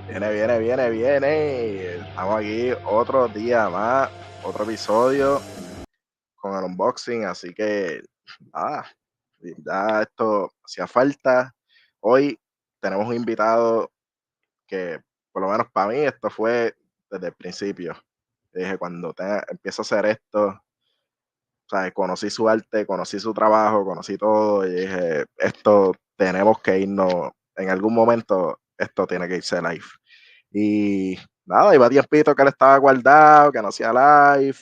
Viene. Estamos aquí otro día más, otro episodio con el unboxing, así que nada, ya esto hacía falta. Hoy tenemos un invitado que, por lo menos para mí, esto fue desde el principio. Dije, empiezo a hacer esto, ¿sabes? Conocí su arte, conocí su trabajo, conocí todo, y dije, esto tenemos que irnos, en algún momento, esto tiene que irse live. Y nada, iba tiempito que él estaba guardado, que no hacía live,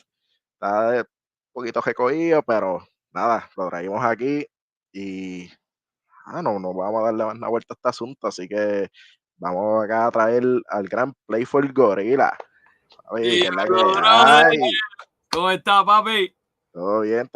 estaba un poquito recogido, pero nada, lo traímos aquí y no vamos a darle más una vuelta a este asunto, así que vamos acá a traer al gran Playful Gorilla. Papi, Y ¿qué es la que brother, hay? ¿cómo está, papi? Todo bien,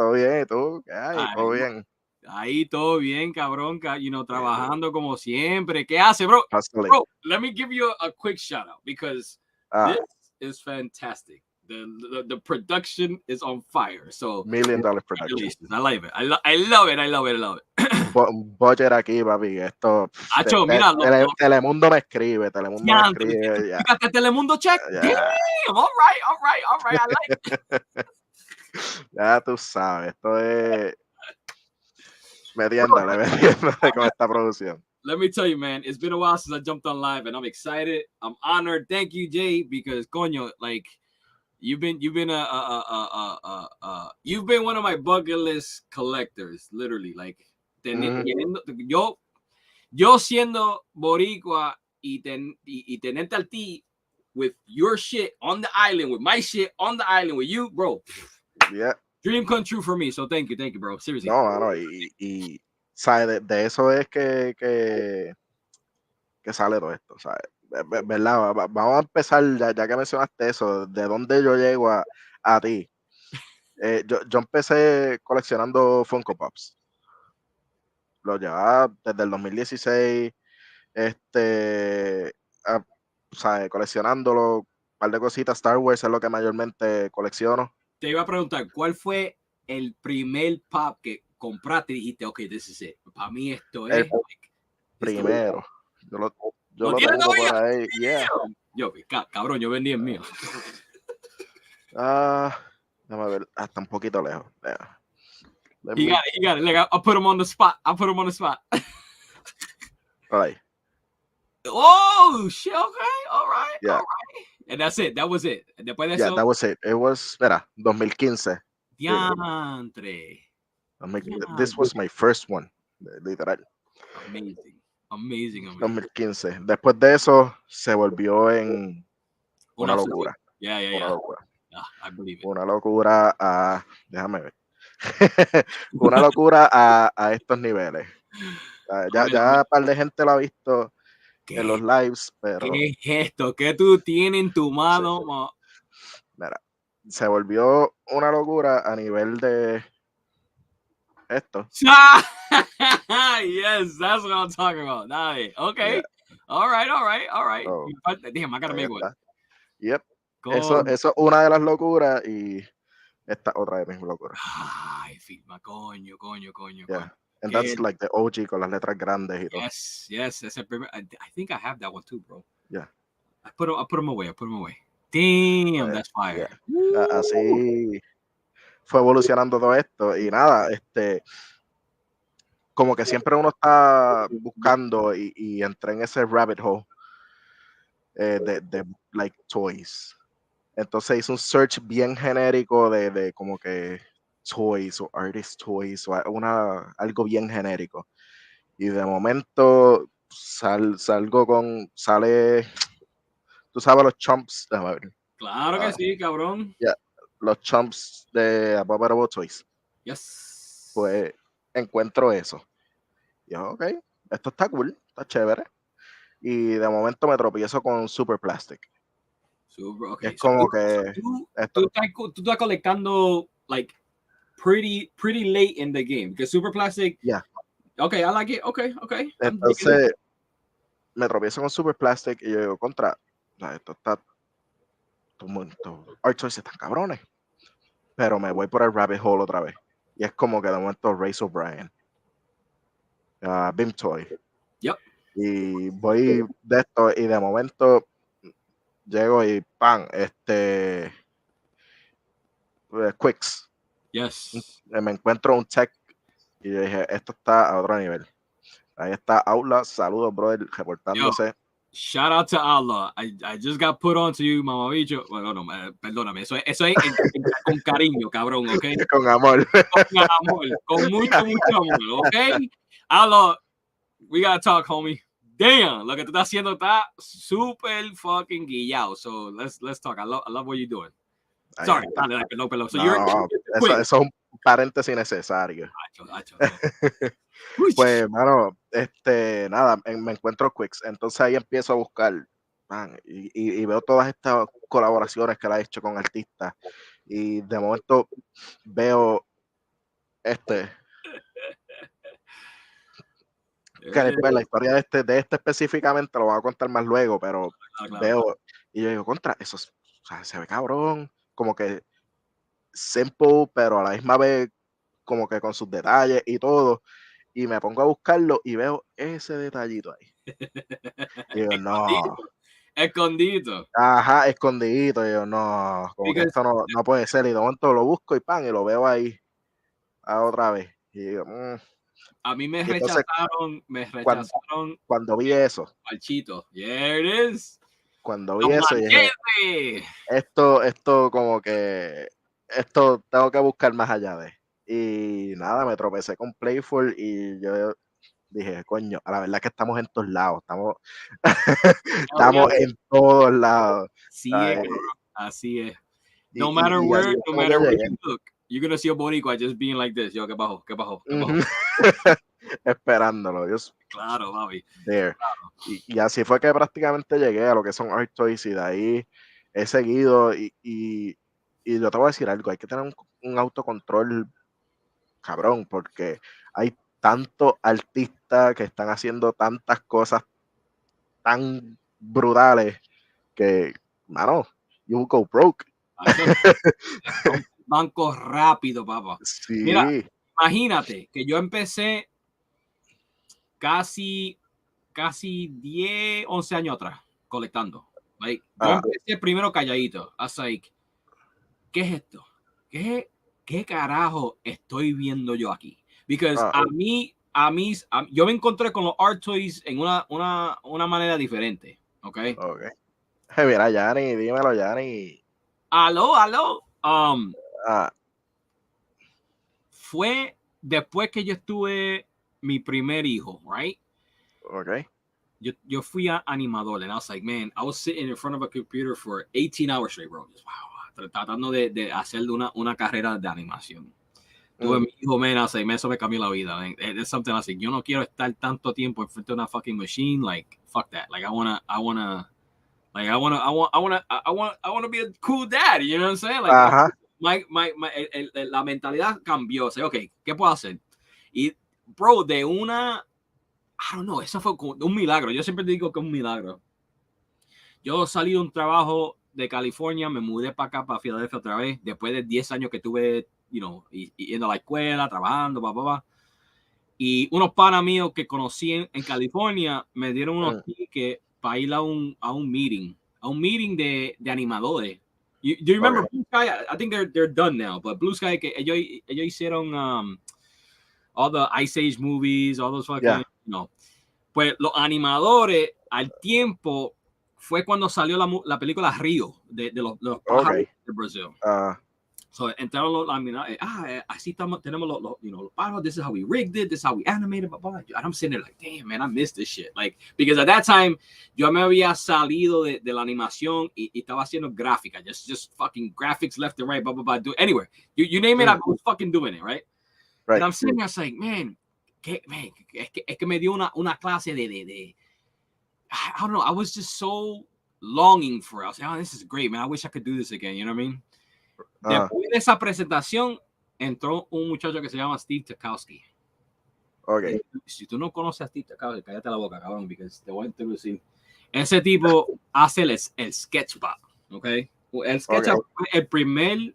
¿y tú? ¿Qué hay? Ay, ¿Todo bien? ahí todo bien, cabrón, trabajando como siempre. ¿Qué hace, bro? Hustling. Bro, let me give you a quick shout out because this Ah, is fantastic. The production is on fire. So $1 million production. congratulations. I love it. I love it. I love it. I love it. Un budget aquí, papi. Esto, Acho, mira, Telemundo me escribe, Telemundo me escribe, you got the Telemundo check? Damn. ya, All right. I like it. ya tú sabes, esto es metiéndole con esta producción. Let me tell you, man, it's been a while since I jumped on live, and I'm excited. I'm honored. Thank you, Jay, because coño, like you've been you've been one of my bucket list collectors, literally. Like yo siendo boricua y tenerte al ti with your shit on the island, with my shit on the island, with you, bro. Yeah. Dream come true for me. So thank you, bro. Seriously. No, mano, y ¿sabes? De eso es que sale todo esto, ¿sabes? ¿Verdad? Vamos a empezar, ya que mencionaste eso, de dónde yo llego a ti. Yo empecé coleccionando Funko Pops. Lo llevaba desde el 2016, ¿sabes? Coleccionándolo, un par de cositas. Star Wars es lo que mayormente colecciono. Te iba a preguntar, ¿cuál fue el primer pop que compraste y dijiste, ok, this is it? Para mí esto es... Primero. Yo ¿Lo lo tienes tengo todavía? por ahí, yeah. Yo, cabrón, yo vendí el mío. Déjame ver, hasta un poquito lejos. He got it. Like, I'll put him on the spot. Right. Oh, shit, okay, all right. Yeah. And that's it, that was it. Después de Yeah, eso, that was it. It was, mira, 2015. diantre. This was my first one, literal. Amazing. 2015. Después de eso, se volvió en una locura. Yeah. Una locura. I believe it. Una locura déjame ver. Una locura a estos niveles. Ya un par de gente lo ha visto en los lives, pero... ¿Qué es esto? ¿Qué tú tienes en tu mano? Sí. Mira, se volvió una locura a nivel de esto. Yes, that's what I'm talking about. Nice. Okay. Yeah. All right. So, Damn, I gotta make one. Yep. Eso es una de las locuras y esta otra de mis locuras. Ay, firma, coño. Yeah. And that's like the OG con las letras grandes y todo. Yes. I think I have that one too, bro. Yeah. I put them away. Damn, that's fire. Yeah. Así fue evolucionando todo esto y nada, como que siempre uno está buscando y entré en ese rabbit hole de like toys. Entonces hice un search bien genérico de como que toys o artist toys o algo bien genérico. Y de momento sale, tú sabes los chumps. Claro que sí, cabrón. Yeah, los chumps de Abominable Toys. Yes. Pues encuentro eso. Y yo, ok, esto está cool, está chévere. Y de momento me tropiezo con Super Plastic. Okay. Es como que... Tú estás colectando like pretty late in the game. Because Super Plastic... Yeah. Okay, I like it. Okay. Entonces me tropiezo con Super Plastic y yo digo, esto está... Art Toys están cabrones. Pero me voy por el rabbit hole otra vez. Y es como que de momento Race O'Brien. Bim Toy. Yep. Y voy de esto y de momento llego y ¡pam! Quicks. Yes. Me encuentro un tech y yo dije, esto está a otro nivel. Ahí está Aula, saludos, brother, reportándose. Shout out to Allah. I just got put on to you, mamabicho. Bueno, no, perdóname. Eso es con cariño, cabrón, ¿ok? Con amor. Con amor. Con mucho, mucho amor, ¿ok? Allah, we gotta talk, homie. Damn, lo que tú estás haciendo está super fucking guillado. So let's talk. I love what you're doing. Sorry, dale, perdón. So No, eso es un paréntesis necesario. Pues, mano, nada, me encuentro Quicks. Entonces ahí empiezo a buscar, man, y veo todas estas colaboraciones que él ha hecho con artistas. Y de momento veo que después la historia de este específicamente lo voy a contar más luego, pero veo, y yo digo, contra, eso o sea, se ve cabrón, como que simple, pero a la misma vez como que con sus detalles y todo, y me pongo a buscarlo y veo ese detallito ahí. Y yo, no. Escondido. Ajá, escondidito. Y yo, no, como que esto no puede ser. Y de momento lo busco y pan, y lo veo ahí otra vez. Y yo, A mí me entonces, rechazaron. Cuando vi eso. Palchito. There it is. Cuando vi eso, dije, esto como que, esto tengo que buscar más allá de. Y nada, me tropecé con Playful y yo dije, coño, a la verdad que estamos en todos lados, estamos en todos lados. Sí es, así es. No matter where you look, you're gonna see a boricua just being like this. Yo, ¿qué bajo? Esperándolo, Dios. Claro, papi. There. Claro. Y así fue que prácticamente llegué a lo que son Art Toys y de ahí he seguido y yo te voy a decir algo, hay que tener un autocontrol cabrón porque hay tantos artistas que están haciendo tantas cosas tan brutales que, mano, you go broke. Banco rápido, papá. Sí. Mira, imagínate que yo empecé casi 10, 11 años atrás colectando. Like, yo empecé primero calladito. I was like, ¿qué es esto? ¿Qué carajo estoy viendo yo aquí? Because a mí, yo me encontré con los art toys en una manera diferente. ¿Ok? Mira, Yanni, dímelo, Yanni. Aló. Fue después que yo estuve mi primer hijo, right? Okay. Yo fui a animador, and I was like, man, I was sitting in front of a computer for 18 hours straight, bro. Just, wow, tratando de hacer una carrera de animación. Tuve mi hijo, man, I was like, man, eso me cambió la vida. Man. It's something I was like, yo no quiero estar tanto tiempo enfrente de una fucking machine. Like, fuck that. Like, I wanna be a cool dad. You know what I'm saying? Like, la mentalidad cambió. O sea, okay, ¿qué puedo hacer? Y, bro, I don't know, eso fue un milagro. Yo siempre digo que es un milagro. Yo salí de un trabajo de California, me mudé para acá, para Filadelfia otra vez, después de 10 años que tuve, yendo a la escuela, trabajando, Y unos panas míos que conocí en California me dieron unos tickets para ir a un meeting de animadores. Do you remember Blue Sky? I think they're done now, but Blue Sky, que ellos hicieron all the Ice Age movies, all those fucking, Pues los animadores, al tiempo, fue cuando salió la película Río, de los pájaros de Brasil. So, entraron los animadores, así tenemos los pájaros, this is how we rigged it, this is how we animated, blah, blah. And I'm sitting there like, damn, man, I missed this shit. Like, because at that time, yo me había salido de la animación y estaba haciendo gráfica, just fucking graphics left and right, blah, blah, blah. Anyway, you name it, I was fucking doing it, right? And I'm sitting there like, man, es que me dio una clase de I don't know, I was just so longing for it. I was like, oh, this is great, man. I wish I could do this again, you know what I mean? Después de esa presentación, entró un muchacho que se llama Steve Tukowski. Okay. Si tú no conoces a Steve Tukowski, cállate la boca, cabrón, porque te voy a introducir. Ese tipo hace el Sketchpad, ¿ok? El Sketchpad fue el primer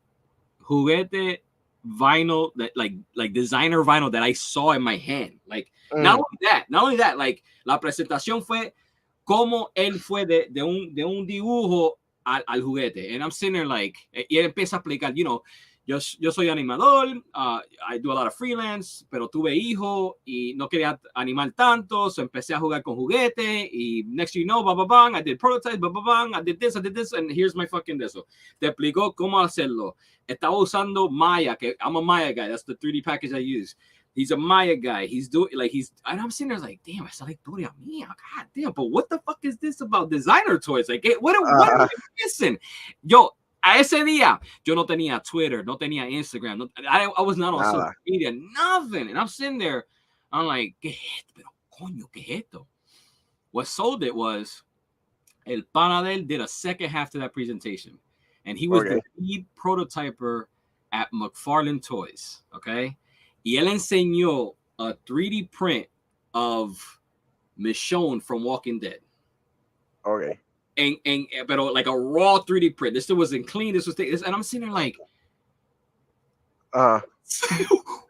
juguete vinyl that like designer vinyl that I saw in my hand. Like not only that, like la presentación fue como él fue de un dibujo al juguete. And I'm sitting there like, y él empieza a explicar, you know, yo soy animador, I do a lot of freelance, pero tuve hijo y no quería animar tanto, so empecé a jugar con juguete y next you know, bang, I did prototypes, bang, I did this, and here's my fucking eso. Te explicó cómo hacerlo. Estaba usando Maya, que I'm a Maya guy, that's the 3D package I use. He's a Maya guy. He's doing like and I'm sitting there like, damn, esa la historia mía. God damn, but what the fuck is this about designer toys? Like, what am I missing? Yo, a ese día, yo no tenía Twitter, no tenía Instagram, no, I was not on social media, nothing. And I'm sitting there, I'm like, ¿qué es esto? Pero coño, ¿qué es esto? What sold it was El pana de él did a second half to that presentation, and he was the lead prototyper at McFarlane Toys. Okay. Y él enseñó a 3D print of Michonne from Walking Dead. Okay. Pero like a raw 3D print. This wasn't clean. This was this, and I'm sitting there like,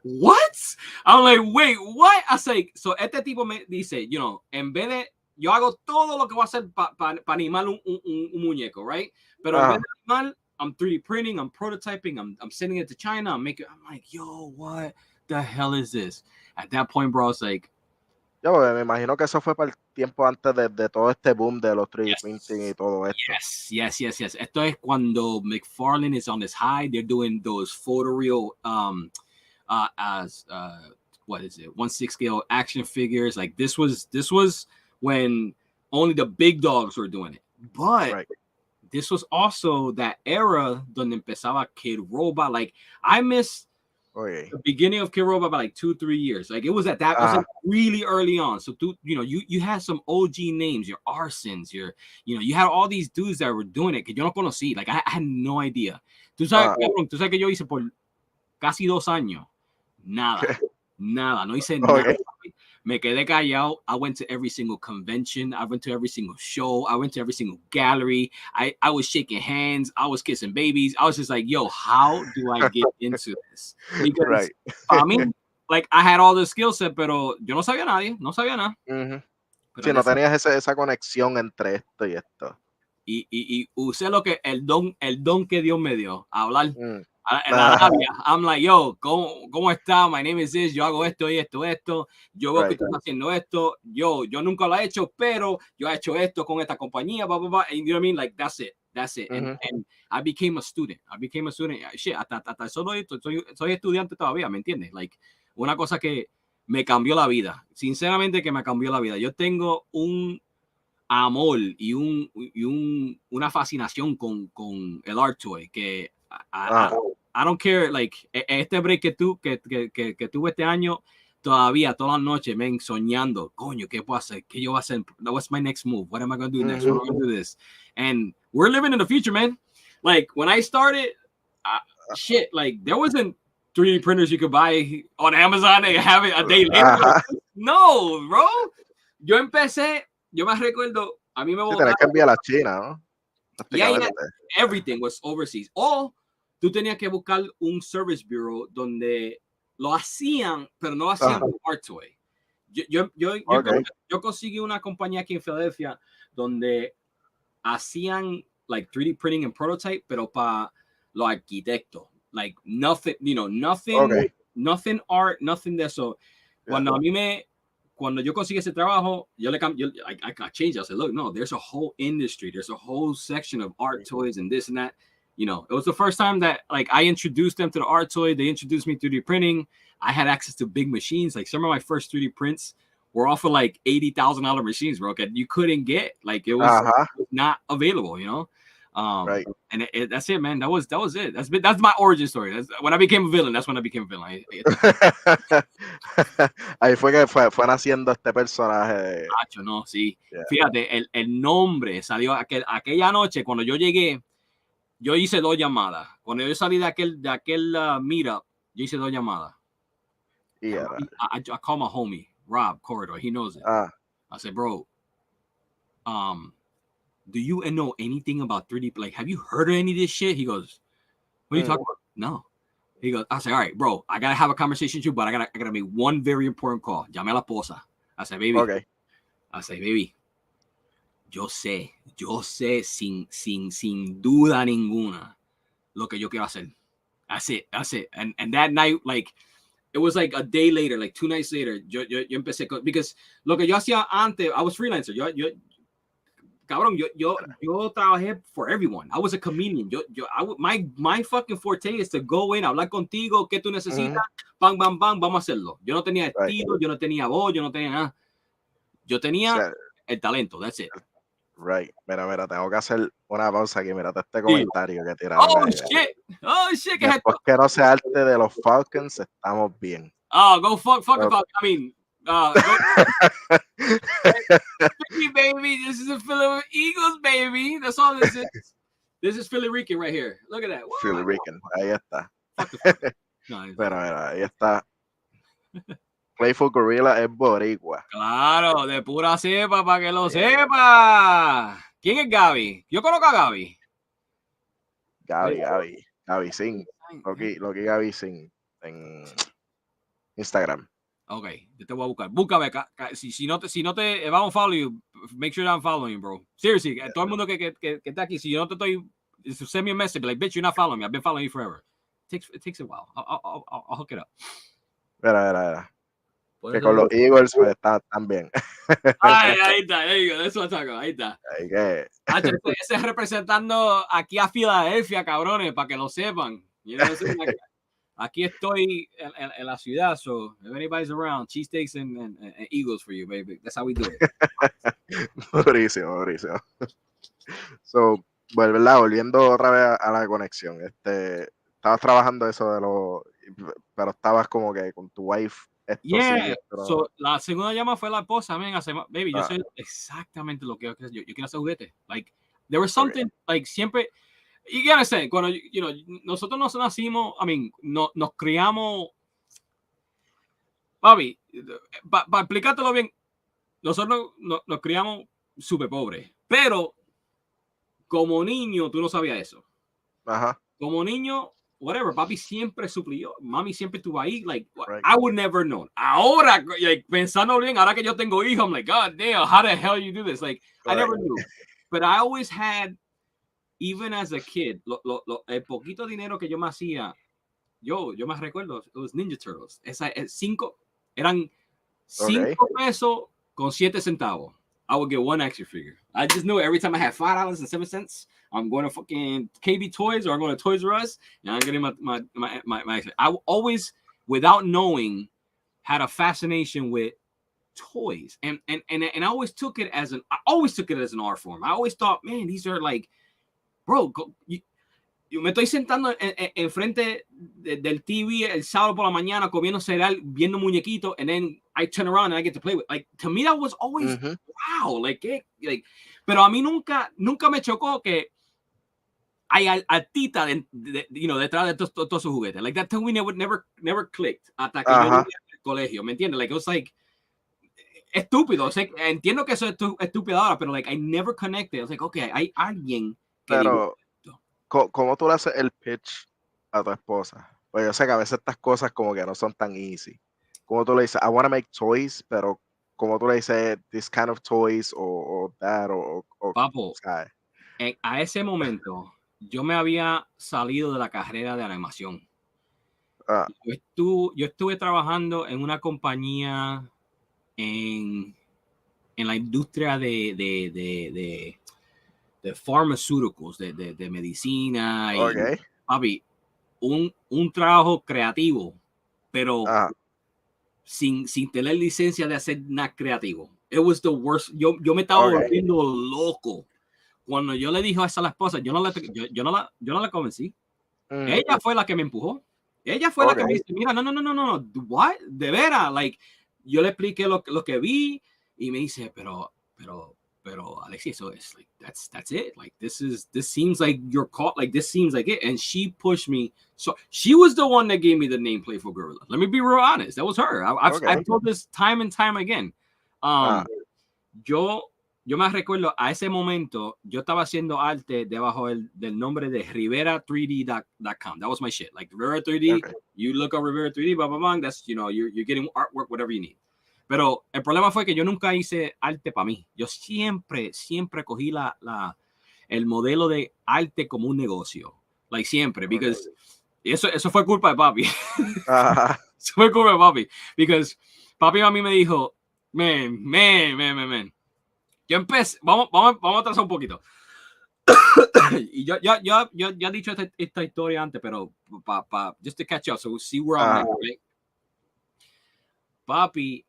what? I'm like, wait, what? I say, so este tipo me dice, you know, en vez de, yo hago todo lo que voy a hacer para animar un muñeco, right? Pero en vez de animar, I'm 3D printing, I'm prototyping, I'm sending it to China, I'm like, yo, what the hell is this? At that point, bro, it's like, yo me imagino que eso fue para el tiempo antes de todo este boom de los 3D printing y todo esto. Yes. Esto es cuando McFarlane is on his high. They're doing those photoreal what is it, 1/6 scale action figures. Like this was when only the big dogs were doing it. But this was also that era donde empezaba Kid Robot. Like I missed the beginning of Kid Robot by like 2-3 years. Like it was at that, it was like really early on. So you had some OG names, your Arsons, you had all these dudes that were doing it que yo no conocí. Like I had no idea. Tú sabes que yo hice por casi 2 años. Nada, no hice nada. Me quedé callado. I went to every single convention. I went to every single show. I went to every single gallery. I was shaking hands. I was kissing babies. I was just like, yo, how do I get into this? Because para mí, like, I had all the skill set, pero yo no sabía nada. Sí, no tenías esa conexión entre esto y esto. Y usé el don que Dios me dio, a hablar. En Arabia, I'm like, yo, ¿cómo está? My name is this, yo hago esto y esto. Yo veo que tú estás haciendo esto. Yo nunca lo he hecho, pero yo he hecho esto con esta compañía, blah, blah, blah. And you know what I mean? Like, that's it. And I became a student. Shit, hasta soy estudiante todavía, ¿me entiendes? Like, una cosa que me cambió la vida. Sinceramente que me cambió la vida. Yo tengo un amor y una fascinación con el art toy que I don't care, like, este break que tuve este año, todavía, todas las noches, soñando, coño, ¿qué puedo hacer? ¿Qué yo voy a hacer? What's my next move? What am I going to do next? What am I going to do this? And we're living in the future, man. Like, when I started, shit, like, there wasn't 3D printers you could buy on Amazon and have it a day later. Like, no, bro. Yo me recuerdo, a mí me botaron. Tenés que enviar a China, ¿no? Yeah, everything was overseas. O tú tenías que buscar un service bureau donde lo hacían, pero no hacían con art toy. Yo conseguí una compañía aquí en Filadelfia donde hacían like 3D printing and prototype, pero para los arquitectos. Like nothing, nothing art, nothing de eso. Cuando yo conseguí ese trabajo, I changed. I said, look, no, there's a whole industry. There's a whole section of art toys and this and that. You know, it was the first time that like I introduced them to the art toy. They introduced me to 3D printing. I had access to big machines. Like some of my first 3D prints were off of like $80,000 machines, bro. That you couldn't get. Like it was not available, you know. And that's it, man. That was it. That's my origin story. That's when I became a villain. That's when I became a villain. Ahí fue que fue naciendo este personaje. No, sí. Yeah. Fíjate, el nombre salió aquella noche cuando yo llegué. Yo hice 2 llamadas. Cuando yo salí de aquel meetup, yo hice 2 llamadas. Yeah. I call my homie Rob Corridor. He knows it. I said, bro, do you know anything about 3D? Like, have you heard of any of this shit? He goes, what are you talking about? No. He goes, I say, all right, bro, I gotta have a conversation with you, but I gotta make one very important call. Llamé a la esposa. I say, baby. Okay. I say, baby, yo sé sin duda ninguna lo que yo quiero hacer. That's it. And that night, like, it was like a day later, like 2 nights later, yo empecé because lo que yo hacía antes, I was freelancer. Cabrón, yo trabajé for everyone. I was a comedian. My fucking forte is to go in, hablar contigo, ¿qué tú necesitas? Bang, bang, bang, vamos a hacerlo. Yo no tenía estilo, yo no tenía voz, yo no tenía nada. Yo tenía el talento, that's it. Right. Mira, tengo que hacer una pausa aquí. Mírate este comentario que tiraron. Oh, shit. Después que no se arte de los Falcons, estamos bien. Oh, go fuck the Falcons. I mean, baby, this is a Philly Eagles, baby. That's all this is. This is Philly Rican right here. Look at that. Wow. Philly Rican, ahí está. No, mira, ahí está. Playful Gorilla es boricua. Claro, de pura cepa, para que lo sepa. ¿Quién es Gaby? Yo conozco a Gaby. Gaby Sin. Lo que Gaby Sin en Instagram. Ok, yo te voy a buscar. Búscame. Si no te vamos a follow you, make sure I'm following you, bro. Seriously, todo el mundo que está aquí, si yo no te estoy, send me a message, like, bitch, you're not following me. I've been following you forever. It takes a while. I'll hook it up. Mira. Que con los Eagles pues están bien. Ahí está, there you go. That's what I'm talking about. Ahí está. Ese es representando aquí a Filadelfia, cabrones, para que lo sepan. You know, aquí estoy en la ciudad, so if anybody's around, cheesesteaks and Eagles for you, baby. That's how we do it. Buenísimo. So, volviendo otra vez a la conexión. Estabas trabajando eso pero estabas como que con tu wife. So, la segunda llama fue la esposa, baby, yo sé exactamente lo que yo quiero hacer juguete. Like, there was something, like, siempre, you gotta say, cuando, you know, nosotros nos nacimos, nos criamos, papi, para explicártelo bien, nosotros nos criamos súper pobres, pero como niño, tú no sabías eso. Como niño, whatever, papi siempre suplió, mami siempre estuvo ahí, like, I would never know. Ahora, like, pensando bien, ahora que yo tengo hijos, I'm like, God damn, how the hell you do this? Like, I never knew. But I always had, even as a kid, el poquito dinero que yo me hacía, yo me recuerdo, it was Ninja Turtles. Eran 5 pesos con 7 centavos. I would get one action figure. I just knew every time I had $5.07, I'm going to fucking KB Toys or I'm going to Toys R Us, and I'm getting my I always, without knowing, had a fascination with toys, and I always took it as an art form. I always thought, man, these are like, bro, yo me estoy sentando en frente del TV el sábado por la mañana comiendo cereal, viendo muñequitos, and then I turn around and I get to play with. Like, to me that was always wow, like, pero a mí nunca me chocó que hay artista detrás de todos sus juguetes. Like, that to me never clicked hasta que yo llegué al colegio, ¿me entiendes? Like, it was like estúpido. O sea, entiendo que eso es estúpido ahora, pero like I never connected. I was like, okay, hay alguien que pero ¿cómo tú le haces el pitch a tu esposa? Pues yo sé que a veces estas cosas como que no son tan easy. ¿Cómo tú le dices, I want to make toys, pero como tú le dices, this kind of toys o that o Papo, a ese momento yo me había salido de la carrera de animación. Yo estuve trabajando en una compañía en la industria de pharmaceuticals, de medicina. Y, papi, un trabajo creativo, pero sin tener licencia de hacer nada creativo. It was the worst. Yo me estaba volviendo loco. Cuando yo le dije eso a la esposa, yo no la convencí. Ella fue la que me empujó. Ella fue la que me dice, mira, no, what? De veras, like, yo le expliqué lo que vi y me dice, pero Alexis, so it's like that's it. Like, this seems like you're caught. Like, this seems like it. And she pushed me. So she was the one that gave me the name Playful Gorilla. Let me be real honest. That was her. I've told this time and time again. Yo yo me recuerdo a ese momento, yo estaba haciendo arte debajo del nombre de Rivera3D.com. That was my shit. Like Rivera 3D, okay. You look up Rivera 3D, blah, blah, blah. That's, you know, you're getting artwork, whatever you need. Pero el problema fue que yo nunca hice arte para mí. Yo siempre cogí el modelo de arte como un negocio. Like siempre, because eso fue culpa de papi. Eso fue culpa de papi. Because papi a mí me dijo, man. Yo empecé, vamos a atrasar un poquito. Y yo he dicho esta historia antes, pero just to catch up, so we'll see where I'm at, right? Papi,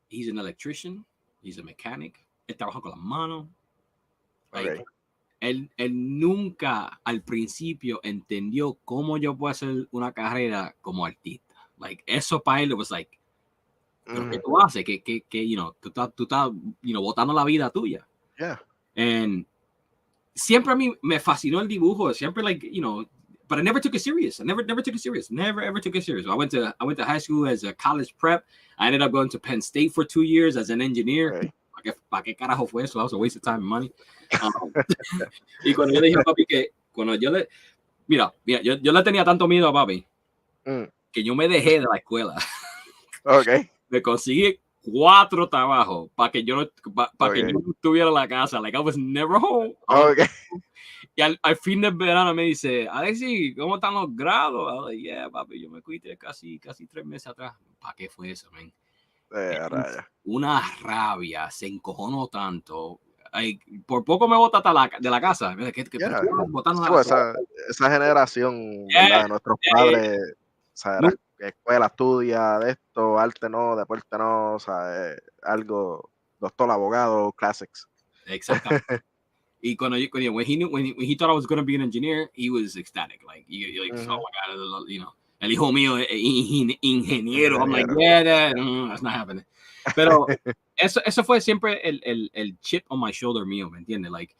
he's an electrician, he's a mechanic, él trabaja con las manos. Like, él nunca al principio entendió cómo yo puedo hacer una carrera como artista. Like, eso para él was like, ¿pero qué tú haces? Que you know, tú estás, you know, botando la vida tuya. Yeah. And siempre a mí me fascinó el dibujo. Siempre, like, you know, but I never took it serious. I never took it serious. Never ever took it serious. I went to high school as a college prep. I ended up going to Penn State for 2 years as an engineer. Okay. ¿Para qué carajo fue eso? That was a waste of time and money. Y cuando yo le dije a papi que, cuando yo le, mira, yo le tenía tanto miedo a papi que yo me dejé de la escuela. Okay. Me conseguí 4 trabajos para que yo no estuviera en la casa. Like, I was never home. Okay. Y al fin del verano me dice, Alexi, ¿cómo están los grados? I was like, yeah, papi, yo me cuité casi 3 meses atrás. ¿Para qué fue eso, man? Una rabia, se encojonó tanto. Ay, por poco me bota de la casa. Esa generación de nuestros padres, o sea, escuela, estudia de esto, arte no, deporte no, o sea, algo, doctor, abogado, classics. Exactamente. Y when he thought I was going to be an engineer, he was ecstatic. Like, oh my God, you know, el hijo mío ingeniero. I'm like, yeah, that's not happening. Pero eso fue siempre el chip on my shoulder mío, ¿me entiendes? Like,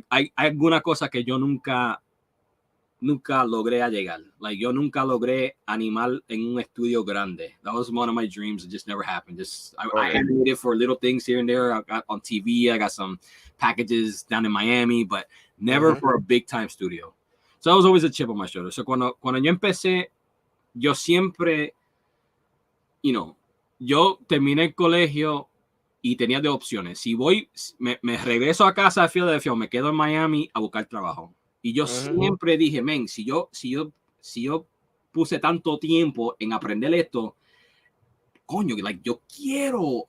hay alguna cosa que yo nunca logré llegar. Like, yo nunca logré animar en un estudio grande. That was one of my dreams. It just never happened. I animated for little things here and there. I got on TV. I got some packages down in Miami, but never for a big time studio. So that was always a chip on my shoulder. So cuando yo empecé, yo siempre, you know, yo terminé el colegio y tenía 2 opciones. Si me regreso a casa de Philadelphia o me quedo en Miami a buscar trabajo. Y yo siempre dije, men, si yo puse tanto tiempo en aprender esto, coño, like, yo quiero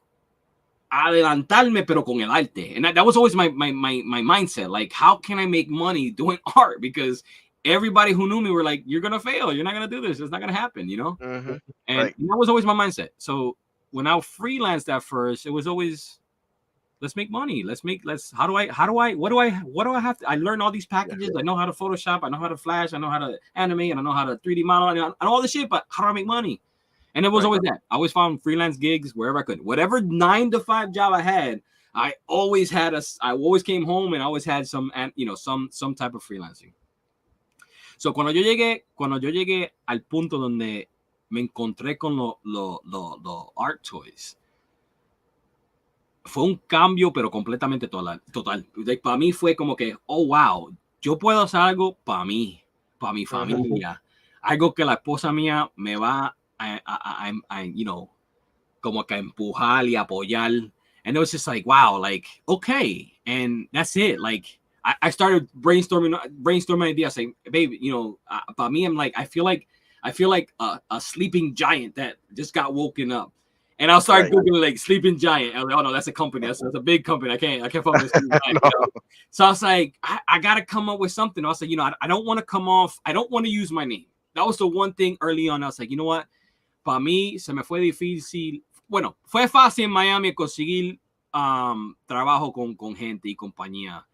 adelantarme, pero con el arte. And that was always my mindset. Like, how can I make money doing art? Because everybody who knew me were like, you're going to fail. You're not going to do this. It's not going to happen, you know? And that was always my mindset. So when I freelanced at first, it was always, let's make money. What do I have to, I learned all these packages. I know how to Photoshop. I know how to Flash. I know how to animate. And I know how to 3D model and all this shit, but how do I make money? And it was always that. I always found freelance gigs wherever I could. Whatever 9-to-5 job I had, I always came home and I always had some type of freelancing. So cuando yo llegué al punto donde me encontré con los art toys, fue un cambio, pero completamente total. Para mí fue como que, oh, wow, yo puedo hacer algo para mí, para mi familia. Algo que la esposa mía me va a you know, como que empujar y apoyar. And it was just like, wow, like, okay. And that's it. Like, I started brainstorming ideas, saying, baby, you know, para mí, I'm like, I feel like a sleeping giant that just got woken up. And I'll start Googling like sleeping giant. I was like, oh no, that's a company. That's a big company. I can't fuck with sleeping giant. No. You know? So I was like, I got to come up with something. I was like, you know, I don't want to come off. I don't want to use my name. That was the one thing early on. I was like, you know what? Para mí se me fue difícil. Bueno, fue fácil en Miami conseguir trabajo con gente y compañía.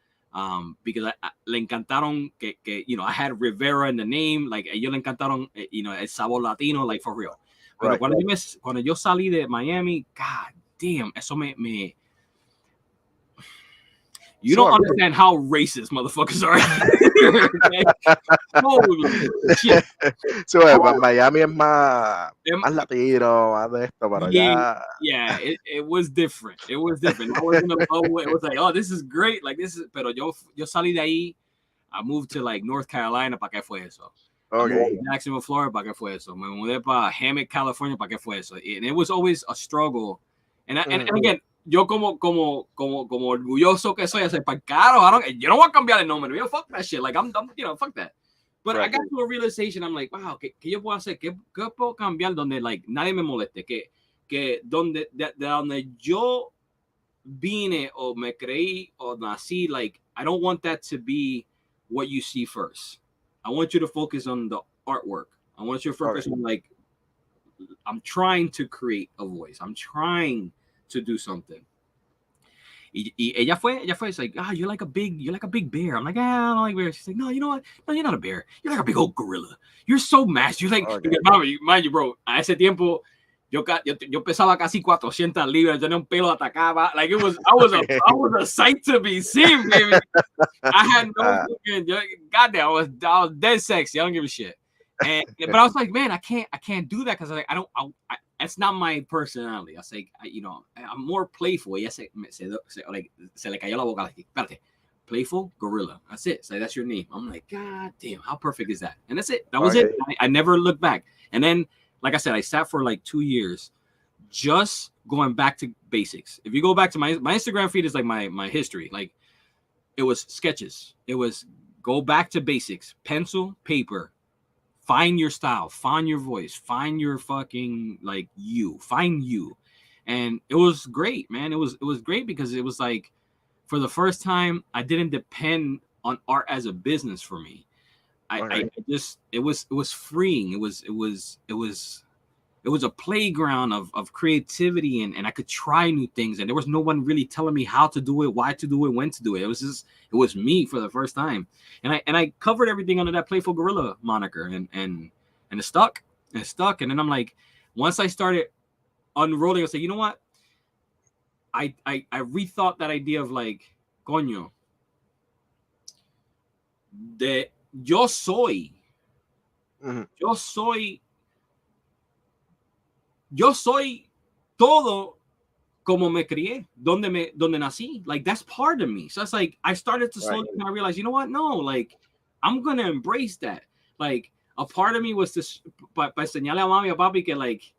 Because le encantaron que, you know, I had Rivera in the name. Like, ellos le encantaron, you know, el sabor latino, like, for real. Pero cuando yo salí de Miami, God damn, eso me You don't understand how racist motherfuckers are. Holy shit. Sí, Miami es más latino, más de esto, pero ya. Yeah, it was different. It was different. I was in a bubble. It was like, oh, this is great. Like, this is, pero yo salí de ahí. I moved to like North Carolina, ¿para qué fue eso? I moved to Jacksonville, Florida, ¿para qué fue eso? Me mudé para Hammock, California, ¿para qué fue eso? And it was always a struggle. And again, yo como orgulloso que soy, I said, para caro, yo no voy a cambiar el nombre. Yo, fuck that shit. Like, I'm fuck that. But I got to a realization, I'm like, wow, ¿qué yo puedo hacer? ¿Qué puedo cambiar donde, like, nadie me moleste? Que donde, de donde yo vine o me creí o nací, like, I don't want that to be what you see first. I want you to focus on the artwork. I want you to focus on, like, I'm trying to create a voice. I'm trying to do something. Y ella fue, it's like, you're like a big bear. I'm like, I don't like bears. She's like, no, you know what? No, you're not a bear. You're like a big old gorilla. You're so massive. You're like, mind you, bro, a ese tiempo, yo pesaba casi 400 libras. Yo tenía un pelo atacaba. Like, I was a sight to be seen, baby. I had no fucking, goddamn, I was dead sexy. I don't give a shit. But I was like, man, I can't do that because I don't. That's not my personality. I say, I'm more playful. Ella se le cayó la boca. Like, espérate, Playful Gorilla. That's it. So that's your name. I'm like, God damn, how perfect is that? And that's it. That was it. I never looked back. And then, like I said, I sat for like 2 years, just going back to basics. If you go back to my Instagram feed is like my history. Like, it was sketches. It was go back to basics. Pencil, paper. Find your style, find your voice, find your fucking, like, find you. And it was great, man. It was great because it was like, for the first time, I didn't depend on art as a business for me. I just, it was freeing. It was a playground of creativity, and I could try new things, and there was no one really telling me how to do it, why to do it, when to do it. It was me for the first time, and I covered everything under that Playful Gorilla moniker, and it stuck, and then I'm like, once I started unrolling, I said, you know what? I rethought that idea of, like, coño, de yo soy todo como me crié, donde nací. Like, that's part of me. So it's like, I started to slowly kind of realize, you know what? No, like, I'm going to embrace that. Like, a part of me was to, para enseñarle a mami y a papi que, like,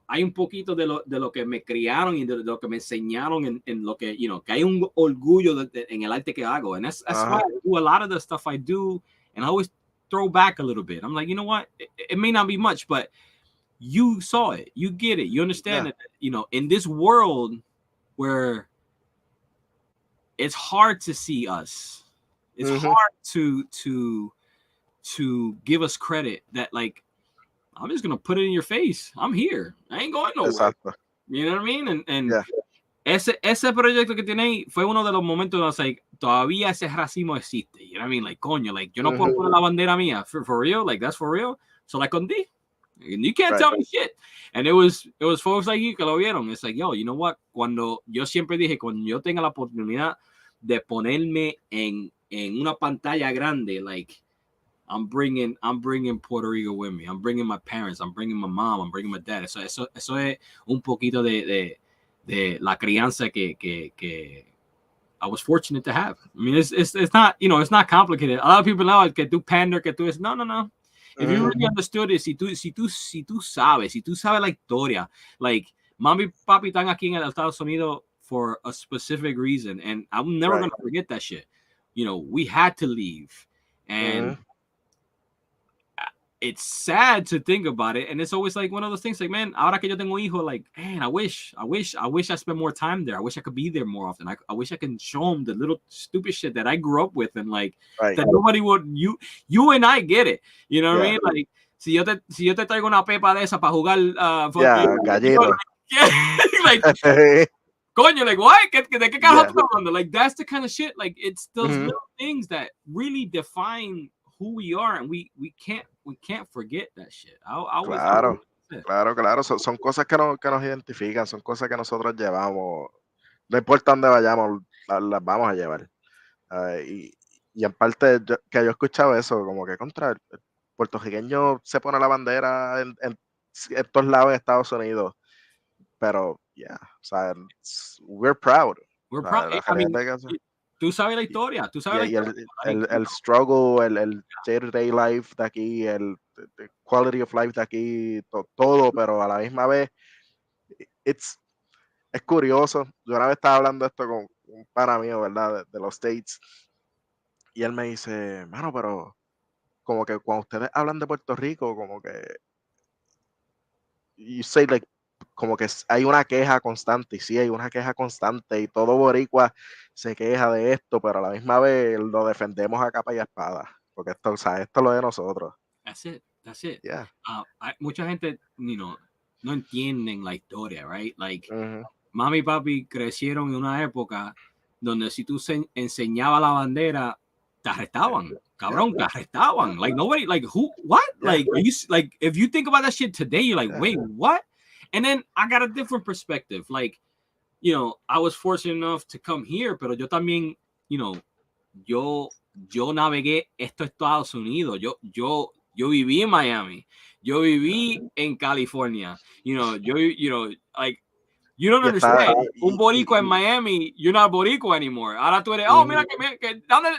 hay un poquito de lo que me criaron y de lo que me enseñaron en lo que, que hay un orgullo en el arte que hago. And that's why I do a lot of the stuff I do. And I always throw back a little bit. I'm like, you know what? It may not be much, but you saw it, you get it, you understand that, in this world where it's hard to see us, it's hard to give us credit that, like, I'm just gonna put it in your face. I'm here. I ain't going nowhere. Exacto. You know what I mean? And ese proyecto que tiene ahí fue uno de los momentos donde, like, todavía ese racismo existe. You know what I mean? Like, coño, like, yo no puedo poner la bandera mía for real. Like, that's for real. So la escondí. And you can't tell me shit. And it was folks like you que lo vieron. It's like, yo, you know what? Cuando yo siempre dije, cuando yo tenga la oportunidad de ponerme en una pantalla grande, like, I'm bringing Puerto Rico with me. I'm bringing my parents. I'm bringing my mom. I'm bringing my dad. Eso es un poquito de la crianza que I was fortunate to have. I mean, it's not, it's not complicated. A lot of people know que tú pander, que tú es no. If you really understood it, si tú sabes la historia, like, mami y papi están aquí en el Estados Unidos for a specific reason, and I'm never gonna forget that shit. We had to leave, and it's sad to think about it, and it's always like one of those things, like, man, ahora que yo tengo hijo, like, man, I wish I spent more time there. I wish I could be there more often. I wish I can show them the little stupid shit that I grew up with, and, like, that nobody would. You and I get it. You know what I mean? Like, si yo te traigo una pepa de esa para jugar, gallero. Like, coño, like, what? ¿De qué carajo tú hablando? Like, that's the kind of shit. Like, it's those little things that really define who we are, and we can't forget that shit. Claro. Son cosas que nos identifican, son cosas que nosotros llevamos. No importa dónde vayamos, las vamos a llevar. Y en parte que yo he escuchado eso, como que contra el puertorriqueño se pone la bandera en todos lados de Estados Unidos, pero o sea, we're proud. We're O sea, proud. la I mean, realidad es que tú sabes la historia, tú sabes la y historia. el struggle, el day-to-day life de aquí, el quality of life de aquí, todo, pero a la misma vez, es curioso. Yo una vez estaba hablando esto con un pana mío, ¿verdad? De los States, y él me dice, mano, pero como que cuando ustedes hablan de Puerto Rico, como que, you say like, como que hay una queja constante, y sí, hay una queja constante, y todo boricua se queja de esto, pero a la misma vez lo defendemos a capa y a espada, porque esto, o sea, esto es lo de nosotros. That's it, that's it. Yeah. Mucha gente, no entienden la historia, right? Like, Uh-huh. mami y papi crecieron en una época donde si tú enseñabas la bandera, te arrestaban. Cabrón, te arrestaban. Like, nobody, like, who, what? Yeah. Like, like, if you think about that shit today, you're like, Yeah. wait, what? And then I got a different perspective. Like, I was fortunate enough to come here, pero yo también, yo navegué estos Estados Unidos. Yo viví en Miami. Yo viví en California. Like, you don't understand. Un boricua en Miami, you're not boricua anymore. Ahora tú eres, mira que ¿dónde